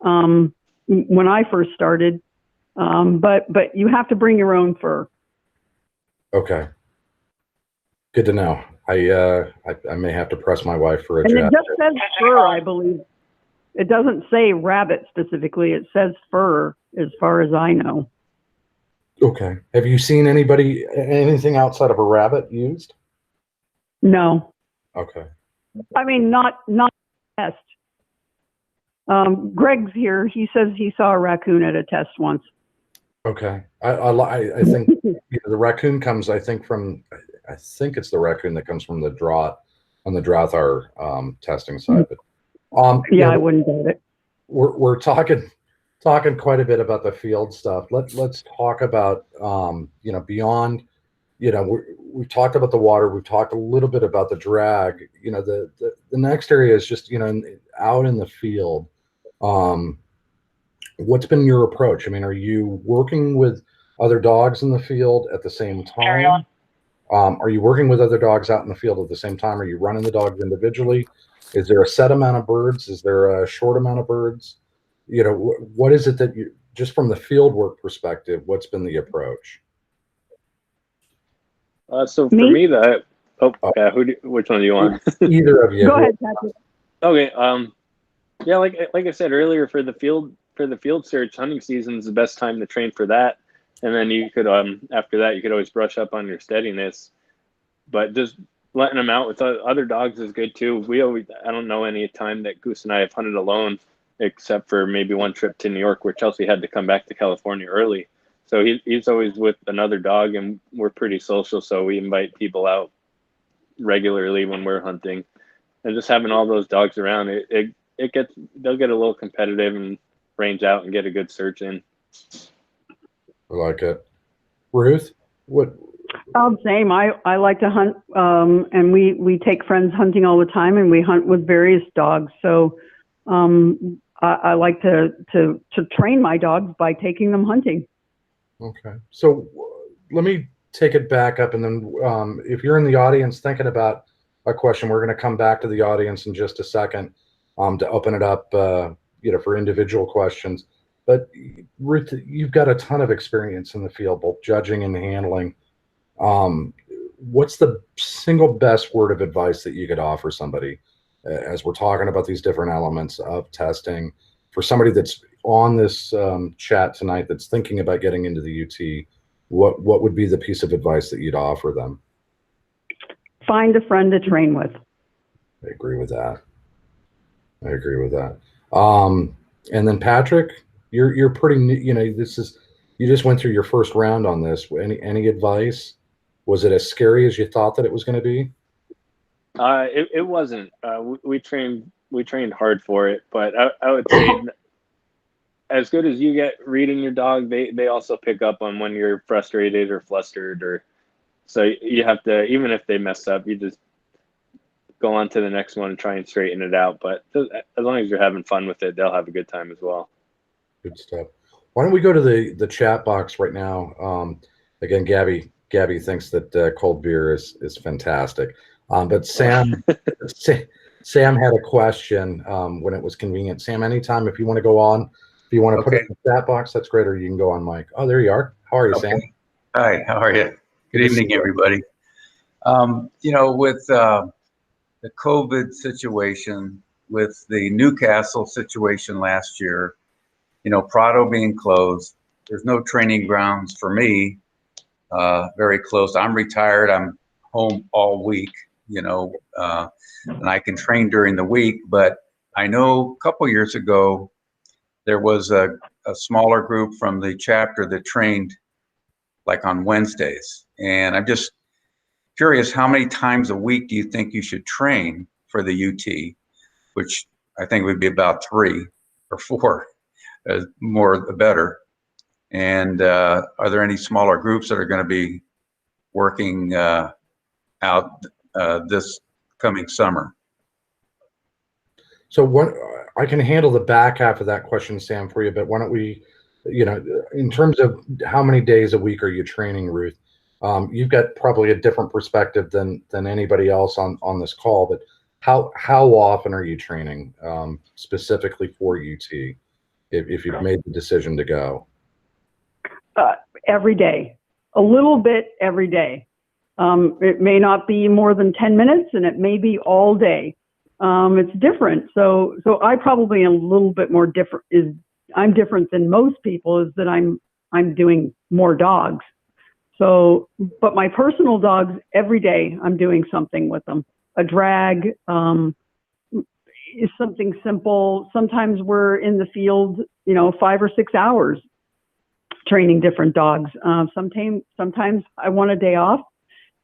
when I first started. But you have to bring your own fur. Okay. Good to know. I may have to press my wife for a And chat. it just says fur, I believe. It doesn't say rabbit specifically. It says fur, as far as I know. Okay. Have you seen anything outside of a rabbit used? No. Okay. I mean, not test. Greg's here. He says he saw a raccoon at a test once. Okay. I think the raccoon comes, I think it's the raccoon that comes from the Draught on the Drothar testing side. But, I wouldn't doubt it. We're talking quite a bit about the field stuff. Let's talk about beyond. We've talked about the water. We've talked a little bit about the drag. The next area is just out in the field. What's been your approach? I mean, are you working with other dogs in the field at the same time? Are you working with other dogs out in the field at the same time? Are you running the dogs individually? Is there a set amount of birds? Is there a short amount of birds? What is it that you, just from the field work perspective, what's been the approach? So for me, which one do you want? Either of you. Go ahead, Patrick. Okay. Yeah, like I said earlier, for the field search, hunting season is the best time to train for that. And then you could, after that, you could always brush up on your steadiness. But just letting them out with other dogs is good too. I don't know any time that Goose and I have hunted alone, except for maybe one trip to New York where Chelsea had to come back to California early. So he's always with another dog, and we're pretty social. So we invite people out regularly when we're hunting, and just having all those dogs around, they'll get a little competitive and range out and get a good search in. I like it. Ruth, what? Same. I like to hunt, and we take friends hunting all the time, and we hunt with various dogs. So I like to train my dogs by taking them hunting. Okay. So let me take it back up, and then if you're in the audience thinking about a question, we're going to come back to the audience in just a second to open it up, for individual questions. But Ruth, you've got a ton of experience in the field, both judging and handling. What's the single best word of advice that you could offer somebody as we're talking about these different elements of testing for somebody that's on this chat tonight that's thinking about getting into the UT? What would be the piece of advice that you'd offer them? Find a friend to train with. I agree with that. And then Patrick, you're pretty new, you just went through your first round on this. Any advice? Was it as scary as you thought that it was going to be? It wasn't. We trained hard for it, but I would say as good as you get reading your dog, they also pick up on when you're frustrated or flustered, so you have to, even if they mess up, you just go on to the next one and try and straighten it out. But as long as you're having fun with it, they'll have a good time as well. Good stuff. Why don't we go to the chat box right now? Again, Gabby thinks that cold beer is fantastic. But Sam had a question when it was convenient. Sam, anytime if you want to go on, if you want to put it in the chat box, that's great, or you can go on mic. Oh, there you are. How are you, Sam? Hi, how are you? Good evening, everybody. With the COVID situation, with the Newcastle situation last year, Prado being closed, there's no training grounds for me very close. I'm retired. I'm home all week, and I can train during the week. But I know a couple years ago, there was a smaller group from the chapter that trained like on Wednesdays. And I'm just curious, how many times a week do you think you should train for the UT, which I think would be about 3 or 4, more the better. And are there any smaller groups that are going to be working out this coming summer? So what I can handle the back half of that question, Sam, for you, but why don't we, in terms of how many days a week are you training, Ruth? You've got probably a different perspective than anybody else on this call, but how often are you training specifically for UT if you've made the decision to go? Every day, a little bit every day. It may not be more than 10 minutes, and it may be all day. It's different. So I probably am a little bit more different. I'm different than most people. Is that I'm doing more dogs. So, but my personal dogs, every day I'm doing something with them. A drag is something simple. Sometimes we're in the field, 5 or 6 hours training different dogs. Sometimes I want a day off,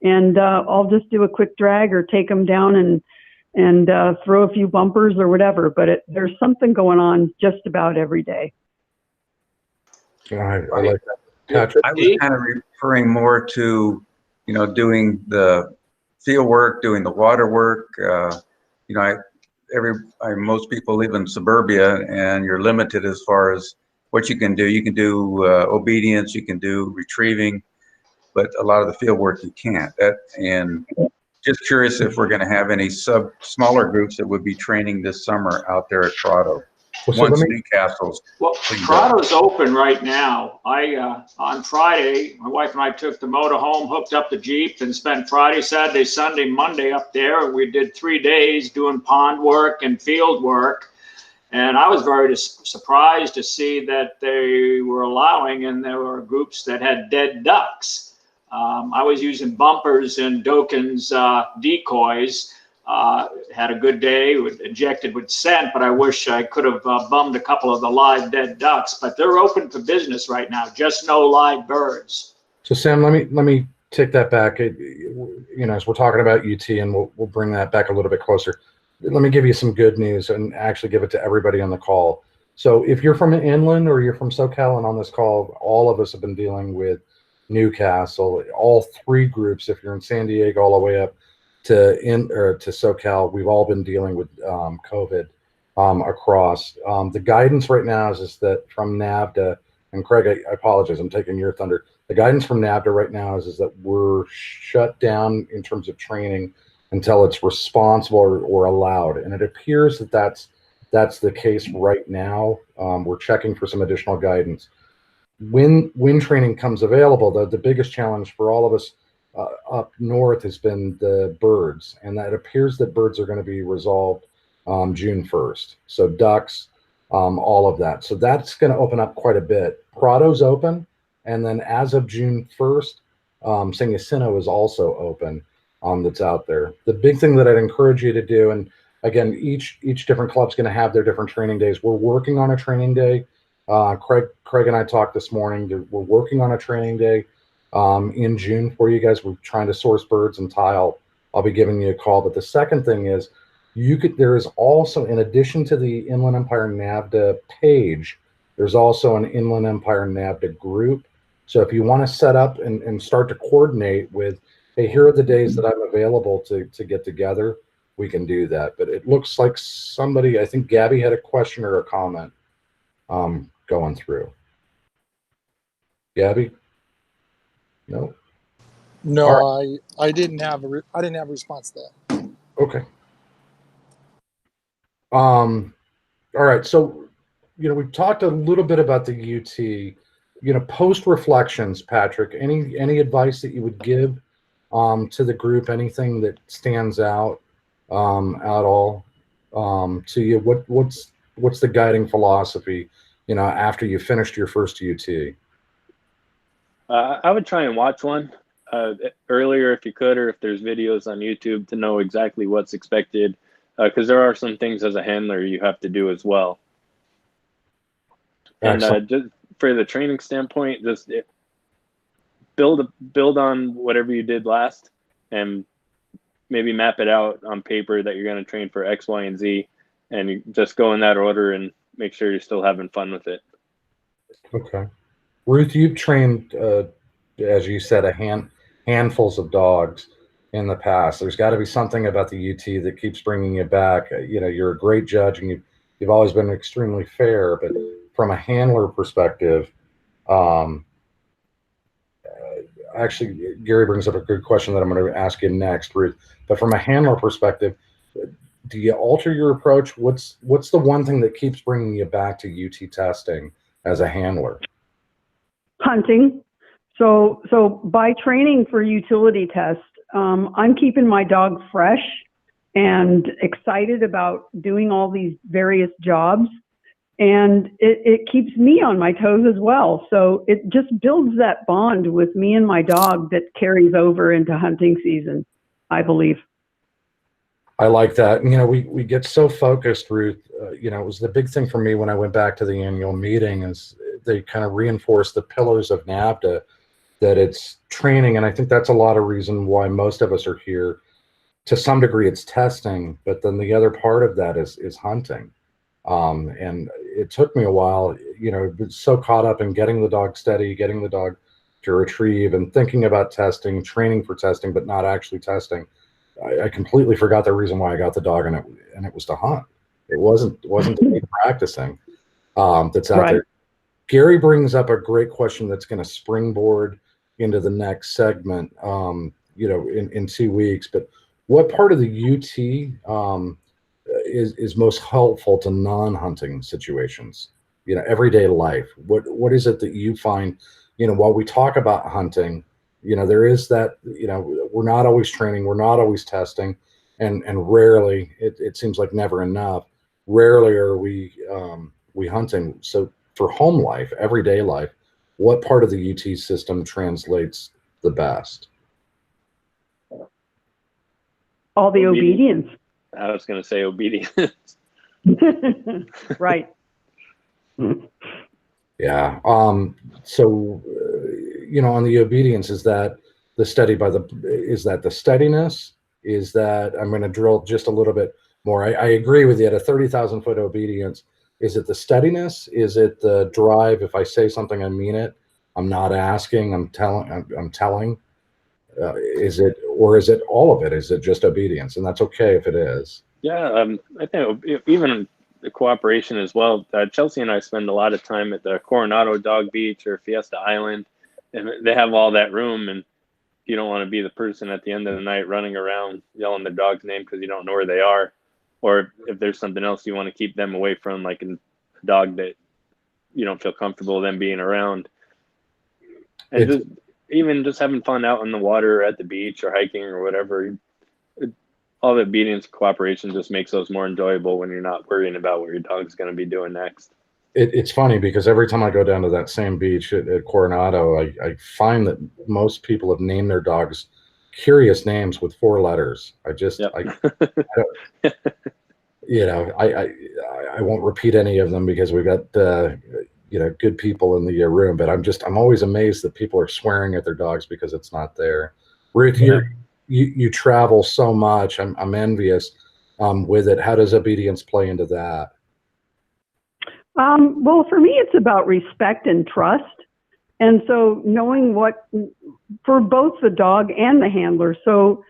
and I'll just do a quick drag or take them down and throw a few bumpers or whatever. But there's something going on just about every day. I like that. Patrick? I was kind of referring more to, doing the field work, doing the water work. Most people live in suburbia, and you're limited as far as what you can do. You can do obedience, you can do retrieving, but a lot of the field work you can't. And just curious if we're going to have any smaller groups that would be training this summer out there at Prado. Once Newcastle's Prado's open right now. On Friday, my wife and I took the motor home, hooked up the Jeep, and spent Friday, Saturday, Sunday, Monday up there. We did 3 days doing pond work and field work. And I was very surprised to see that they were allowing, and there were groups that had dead ducks. I was using bumpers and Dokin's decoys. Had a good day, injected with scent, but I wish I could have bummed a couple of the live dead ducks. But they're open for business right now, just no live birds. So Sam, let me take that back. As we're talking about UT, and we'll bring that back a little bit closer. Let me give you some good news and actually give it to everybody on the call. So if you're from inland or you're from SoCal and on this call, all of us have been dealing with Newcastle, all 3 groups. If you're in San Diego all the way up to SoCal, we've all been dealing with COVID across. The guidance right now is that from Navhda, and Craig, I apologize, I'm taking your thunder. The guidance from Navhda right now is that we're shut down in terms of training until it's responsible or allowed, and it appears that that's the case right now. We're checking for some additional guidance. When training comes available, the biggest challenge for all of us up north has been the birds, and that appears that birds are going to be resolved June 1st. So ducks, all of that. So that's going to open up quite a bit. Prado's open, and then as of June 1st, San Jacinto is also open. That's out there. The big thing that I'd encourage you to do, and again, each different club's going to have their different training days. We're working on a training day. Craig and I talked this morning. We're working on a training day in June for you guys. We're trying to source birds and tile. I'll be giving you a call. But the second thing is, there is also, in addition to the Inland Empire Navhda page, there's also an Inland Empire Navhda group. So if you want to set up and start to coordinate with, hey, here are the days that I'm available to get together, we can do that. But it looks like somebody, I think Gabby had a question or a comment going through. Gabby? No. No, I didn't have a response to that. Okay. All right. So, we've talked a little bit about the UT. Post reflections, Patrick. Any advice that you would give to the group? Anything that stands out at all to you? What's the guiding philosophy? After you finished your first UT. I would try and watch one earlier if you could, or if there's videos on YouTube to know exactly what's expected, because there are some things as a handler you have to do as well. Excellent. And just for the training standpoint, just build on whatever you did last, and maybe map it out on paper that you're going to train for X, Y, and Z, and you just go in that order and make sure you're still having fun with it. Okay. Ruth, you've trained, as you said, handfuls of dogs in the past. There's got to be something about the UT that keeps bringing you back. You're a great judge, and you've always been extremely fair. But from a handler perspective, um, actually, Gary brings up a good question that I'm going to ask you next, Ruth. But from a handler perspective, do you alter your approach? What's the one thing that keeps bringing you back to UT testing as a handler? Hunting. So by training for utility tests, I'm keeping my dog fresh and excited about doing all these various jobs. And it keeps me on my toes as well. So it just builds that bond with me and my dog that carries over into hunting season, I believe. I like that. We get so focused, Ruth. It was the big thing for me when I went back to the annual meeting is they kind of reinforced the pillars of NAVHDA, that it's training. And I think that's a lot of reason why most of us are here. To some degree, it's testing, but then the other part of that is hunting. And it took me a while, so caught up in getting the dog steady, getting the dog to retrieve, and thinking about testing, training for testing, but not actually testing. I completely forgot the reason why I got the dog, and it was to hunt. It wasn't to be practicing. That's out there. Gary brings up a great question that's going to springboard into the next segment. In 2 weeks. But what part of the UT is most helpful to non-hunting situations? Everyday life. What is it that you find? While we talk about hunting, there is that, we're not always training, we're not always testing, and rarely, it seems like never enough, rarely are we hunting. So for home life, everyday life, what part of the UT system translates the best? All the obedience. I was going to say obedience. Right. Yeah. So, on the obedience, is that the steadiness? Is that, I'm going to drill just a little bit more. I agree with you at a 30,000 foot obedience. Is it the steadiness? Is it the drive? If I say something, I mean it. I'm not asking, I'm telling. Is it all of it? Is it just obedience? And that's okay if it is. Yeah. I think even the cooperation as well. Chelsea and I spend a lot of time at the Coronado Dog Beach or Fiesta Island, and they have all that room. And you don't want to be the person at the end of the night running around yelling the dog's name because you don't know where they are, or if there's something else you want to keep them away from, like a dog that you don't feel comfortable them being around. And just having fun out in the water, at the beach, or hiking, or whatever. All the obedience and cooperation just makes those more enjoyable when you're not worrying about what your dog's going to be doing next. It's funny because every time I go down to that same beach at Coronado, I find that most people have named their dogs curious names with 4 letters. I won't repeat any of them because we've got good people in the room, but I'm always amazed that people are swearing at their dogs because it's not there. Ruth, you travel so much. I'm envious with it. How does obedience play into that? Well, for me, it's about respect and trust. And so knowing what, for both the dog and the handler. So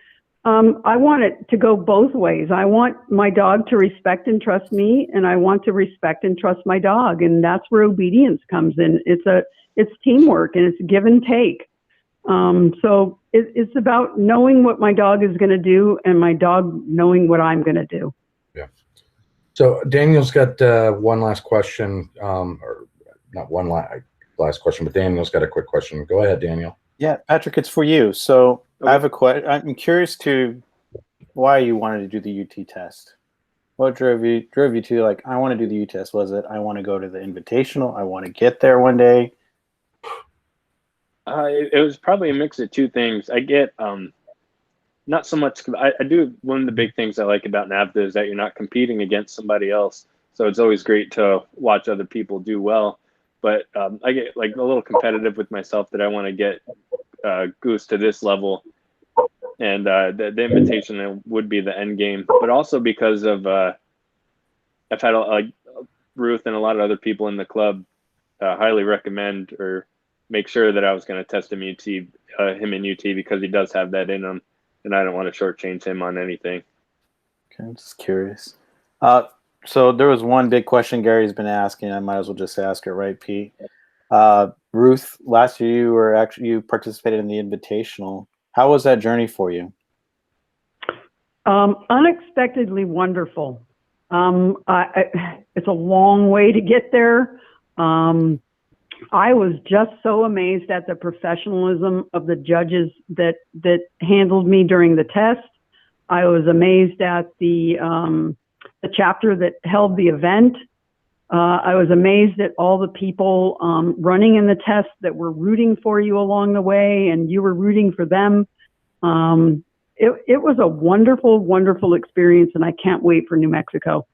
I want it to go both ways. I want my dog to respect and trust me, and I want to respect and trust my dog. And that's where obedience comes in. It's teamwork, and it's give and take. So it's about knowing what my dog is going to do and my dog knowing what I'm going to do. Yeah. So Daniel's got one last question, or not one last question, but Daniel's got a quick question. Go ahead, Daniel. Yeah, Patrick, it's for you. So I have a question. I'm curious to why you wanted to do the UT test. What drove you to, like, I want to do the UT test? Was it I want to go to the Invitational? I want to get there one day? It was probably a mix of two things. I get not so much. I do. One of the big things I like about NAVHDA is that you're not competing against somebody else. So it's always great to watch other people do well. But I get like a little competitive with myself that I want to get Goose to this level, and the invitation would be the end game. But also because of I've had Ruth and a lot of other people in the club highly recommend or make sure that I was going to test him in UT because he does have that in him, and I don't want to shortchange him on anything. Okay, I'm just curious. So there was one big question Gary's been asking. I might as well just ask it, right, Pete? Ruth, last year you participated in the Invitational. How was that journey for you? Unexpectedly wonderful. It's a long way to get there. I was just so amazed at the professionalism of the judges that handled me during the test. I was amazed at the chapter that held the event. I was amazed at all the people running in the test that were rooting for you along the way, and you were rooting for them. It was a wonderful, wonderful experience, and I can't wait for New Mexico.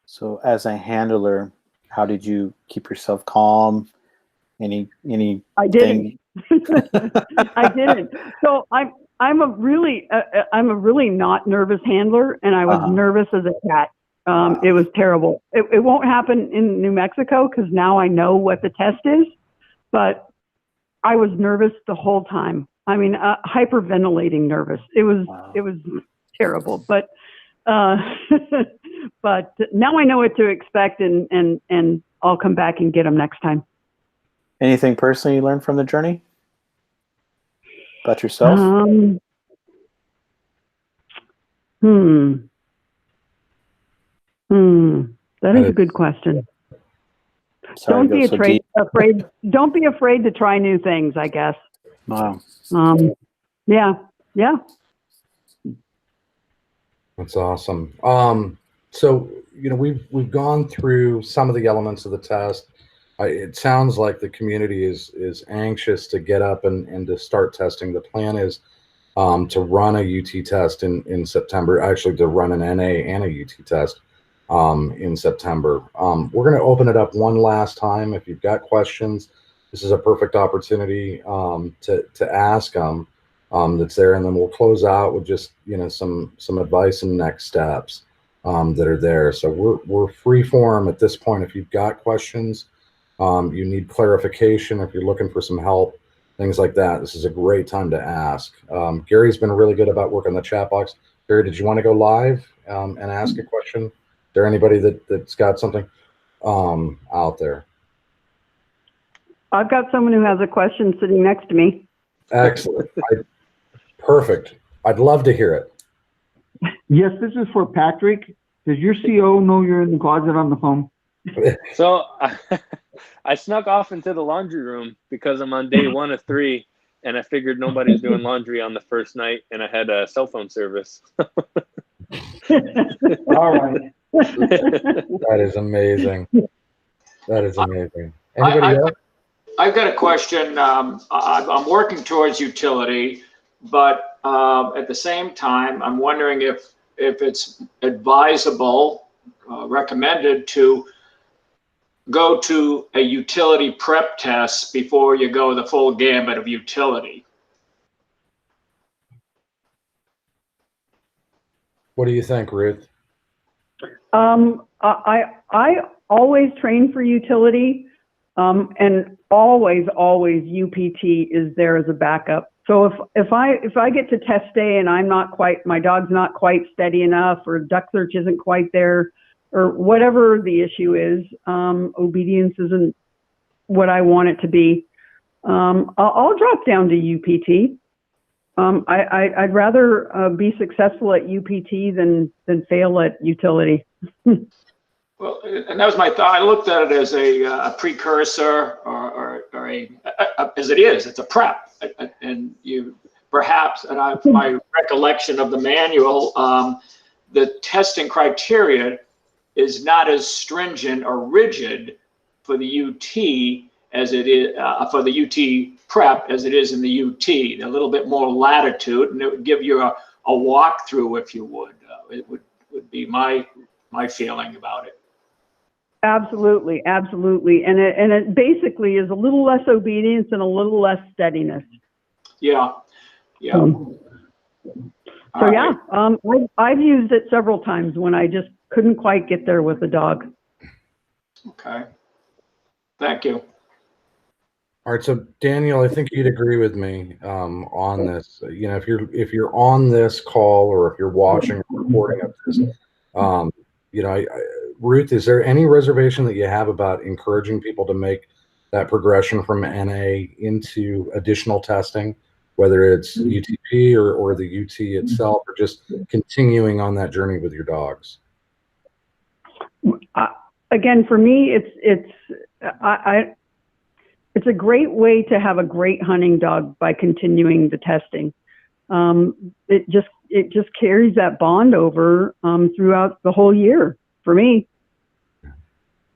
So as a handler, how did you keep yourself calm? Any? I didn't. I didn't. So I'm a really not nervous handler, and I was nervous as a cat. It was terrible. It won't happen in New Mexico because now I know what the test is, but I was nervous the whole time. I mean, hyperventilating nervous. It was terrible, but but now I know what to expect, and I'll come back and get them next time. Anything personally you learned from the journey about yourself? That is a good question. Sorry, Don't be afraid to try new things, I guess. Wow. Yeah. That's awesome. So, we've gone through some of the elements of the test. It sounds like the community is anxious to get up and to start testing. The plan is to run a UT test in September, actually to run an NA and a UT test in September. We're going to open it up one last time. If you've got questions, this is a perfect opportunity to ask them that's there, and then we'll close out with just some advice and next steps that are there. So we're free form at this point. If you've got questions, you need clarification, if you're looking for some help, things like that, this is a great time to ask. Gary's been really good about working the chat box. Gary, did you want to go live and ask a question? Is there anybody that's got something out there? I've got someone who has a question sitting next to me. Excellent. Perfect. I'd love to hear it. Yes, this is for Patrick. Does your CO know you're in the closet on the phone? So I snuck off into the laundry room because I'm on day 1 of 3, and I figured nobody's doing laundry on the first night, and I had a cell phone service. All right. That is amazing. That is amazing. Anybody else? I've got a question. I'm working towards utility, but at the same time, I'm wondering if it's advisable, recommended to go to a utility prep test before you go the full gambit of utility. What do you think, Ruth? I always train for utility, and always UPT is there as a backup. So if I get to test day and my dog's not quite steady enough, or duck search isn't quite there, or whatever the issue is, obedience isn't what I want it to be, I'll drop down to UPT. I'd rather be successful at UPT than fail at utility. Well, and that was my thought. I looked at it as a precursor, or as it is. It's a prep, and you perhaps, and my recollection of the manual, the testing criteria is not as stringent or rigid for the UT as it is for the UT prep as it is in the UT. A little bit more latitude, and it would give you a walkthrough, if you would. It would be my feeling about it. Absolutely, and it basically is a little less obedience and a little less steadiness. Yeah. So yeah, I've used it several times when I just couldn't quite get there with the dog. Okay. Thank you. All right, so Daniel, I think you'd agree with me on this. You know, if you're on this call or if you're watching a recording of this, you know, Ruth, is there any reservation that you have about encouraging people to make that progression from NA into additional testing, whether it's UTP or the UT itself, or just continuing on that journey with your dogs? Again, for me, it's a great way to have a great hunting dog by continuing the testing. It just carries that bond over throughout the whole year for me.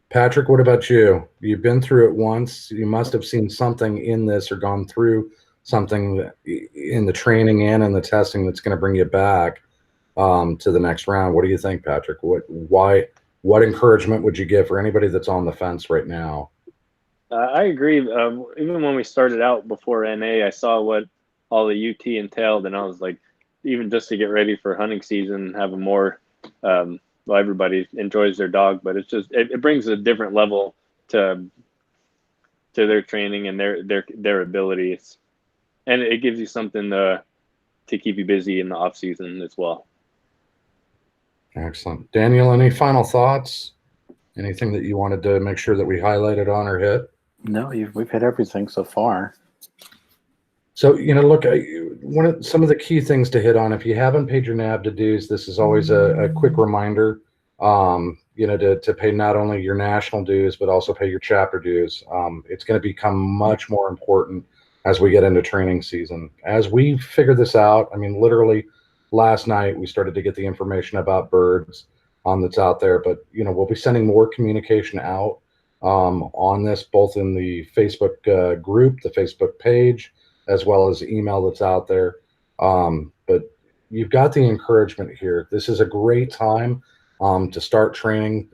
Patrick, what about you? You've been through it once. You must have seen something in this or gone through something in the training and in the testing that's going to bring you back to the next round. What do you think, Patrick? What encouragement would you give for anybody that's on the fence right now? I agree. Even when we started out before NA, I saw what all the UT entailed, and I was like, even just to get ready for hunting season, have a more, well, everybody enjoys their dog, but it's just it brings a different level to their training and their abilities, and it gives you something to keep you busy in the off season as well. Excellent, Daniel. Any final thoughts? Anything that you wanted to make sure that we highlighted on or hit? No, we've hit everything so far. So, you know, look, some of the key things to hit on, if you haven't paid your NAVHDA dues, this is always a quick reminder, you know, to pay not only your national dues, but also pay your chapter dues. It's going to become much more important as we get into training season. As we figure this out, I mean, literally last night, we started to get the information about birds that's out there, but, you know, we'll be sending more communication out on this, both in the Facebook group, the Facebook page, as well as email that's out there. But you've got the encouragement here. This is a great time to start training.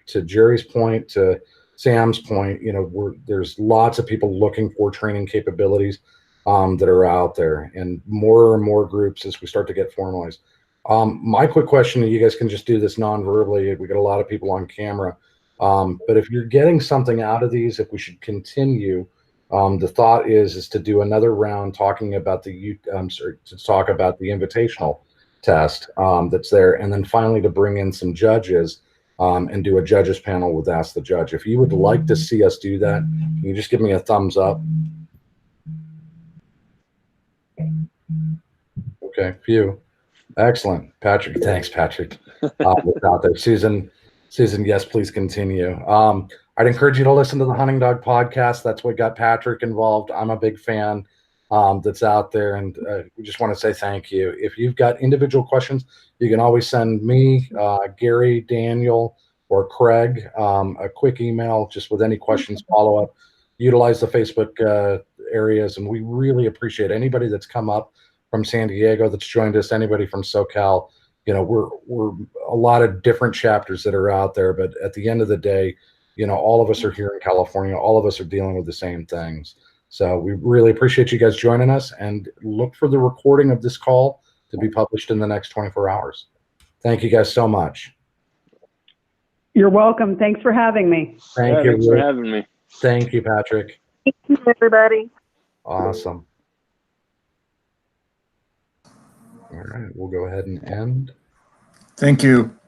To Jerry's point, to Sam's point, you know, there's lots of people looking for training capabilities that are out there, and more and more groups as we start to get formalized. My quick question, and you guys can just do this non-verbally. We got a lot of people on camera. But if you're getting something out of these, if we should continue, the thought is to do another round talking about to talk about the invitational test that's there, and then finally to bring in some judges and do a judges panel with Ask the Judge. If you would like to see us do that, can you just give me a thumbs up? Okay, phew. Excellent. Patrick, thanks, Patrick. Out there. Susan, yes, please continue. I'd encourage you to listen to the Hunting Dog podcast. That's what got Patrick involved. I'm a big fan that's out there, and we just want to say thank you. If you've got individual questions, you can always send me, Gary, Daniel, or Craig a quick email just with any questions, follow up. Utilize the Facebook areas, and we really appreciate anybody that's come up from San Diego that's joined us, anybody from SoCal. You know, we're a lot of different chapters that are out there, but at the end of the day, you know, all of us are here in California. All of us are dealing with the same things. So we really appreciate you guys joining us, and look for the recording of this call to be published in the next 24 hours. Thank you guys so much. You're welcome. Thanks for having me. Thank you. Thanks for having me. Thank you, Patrick. Thank you, everybody. Awesome. All right, we'll go ahead and end. Thank you.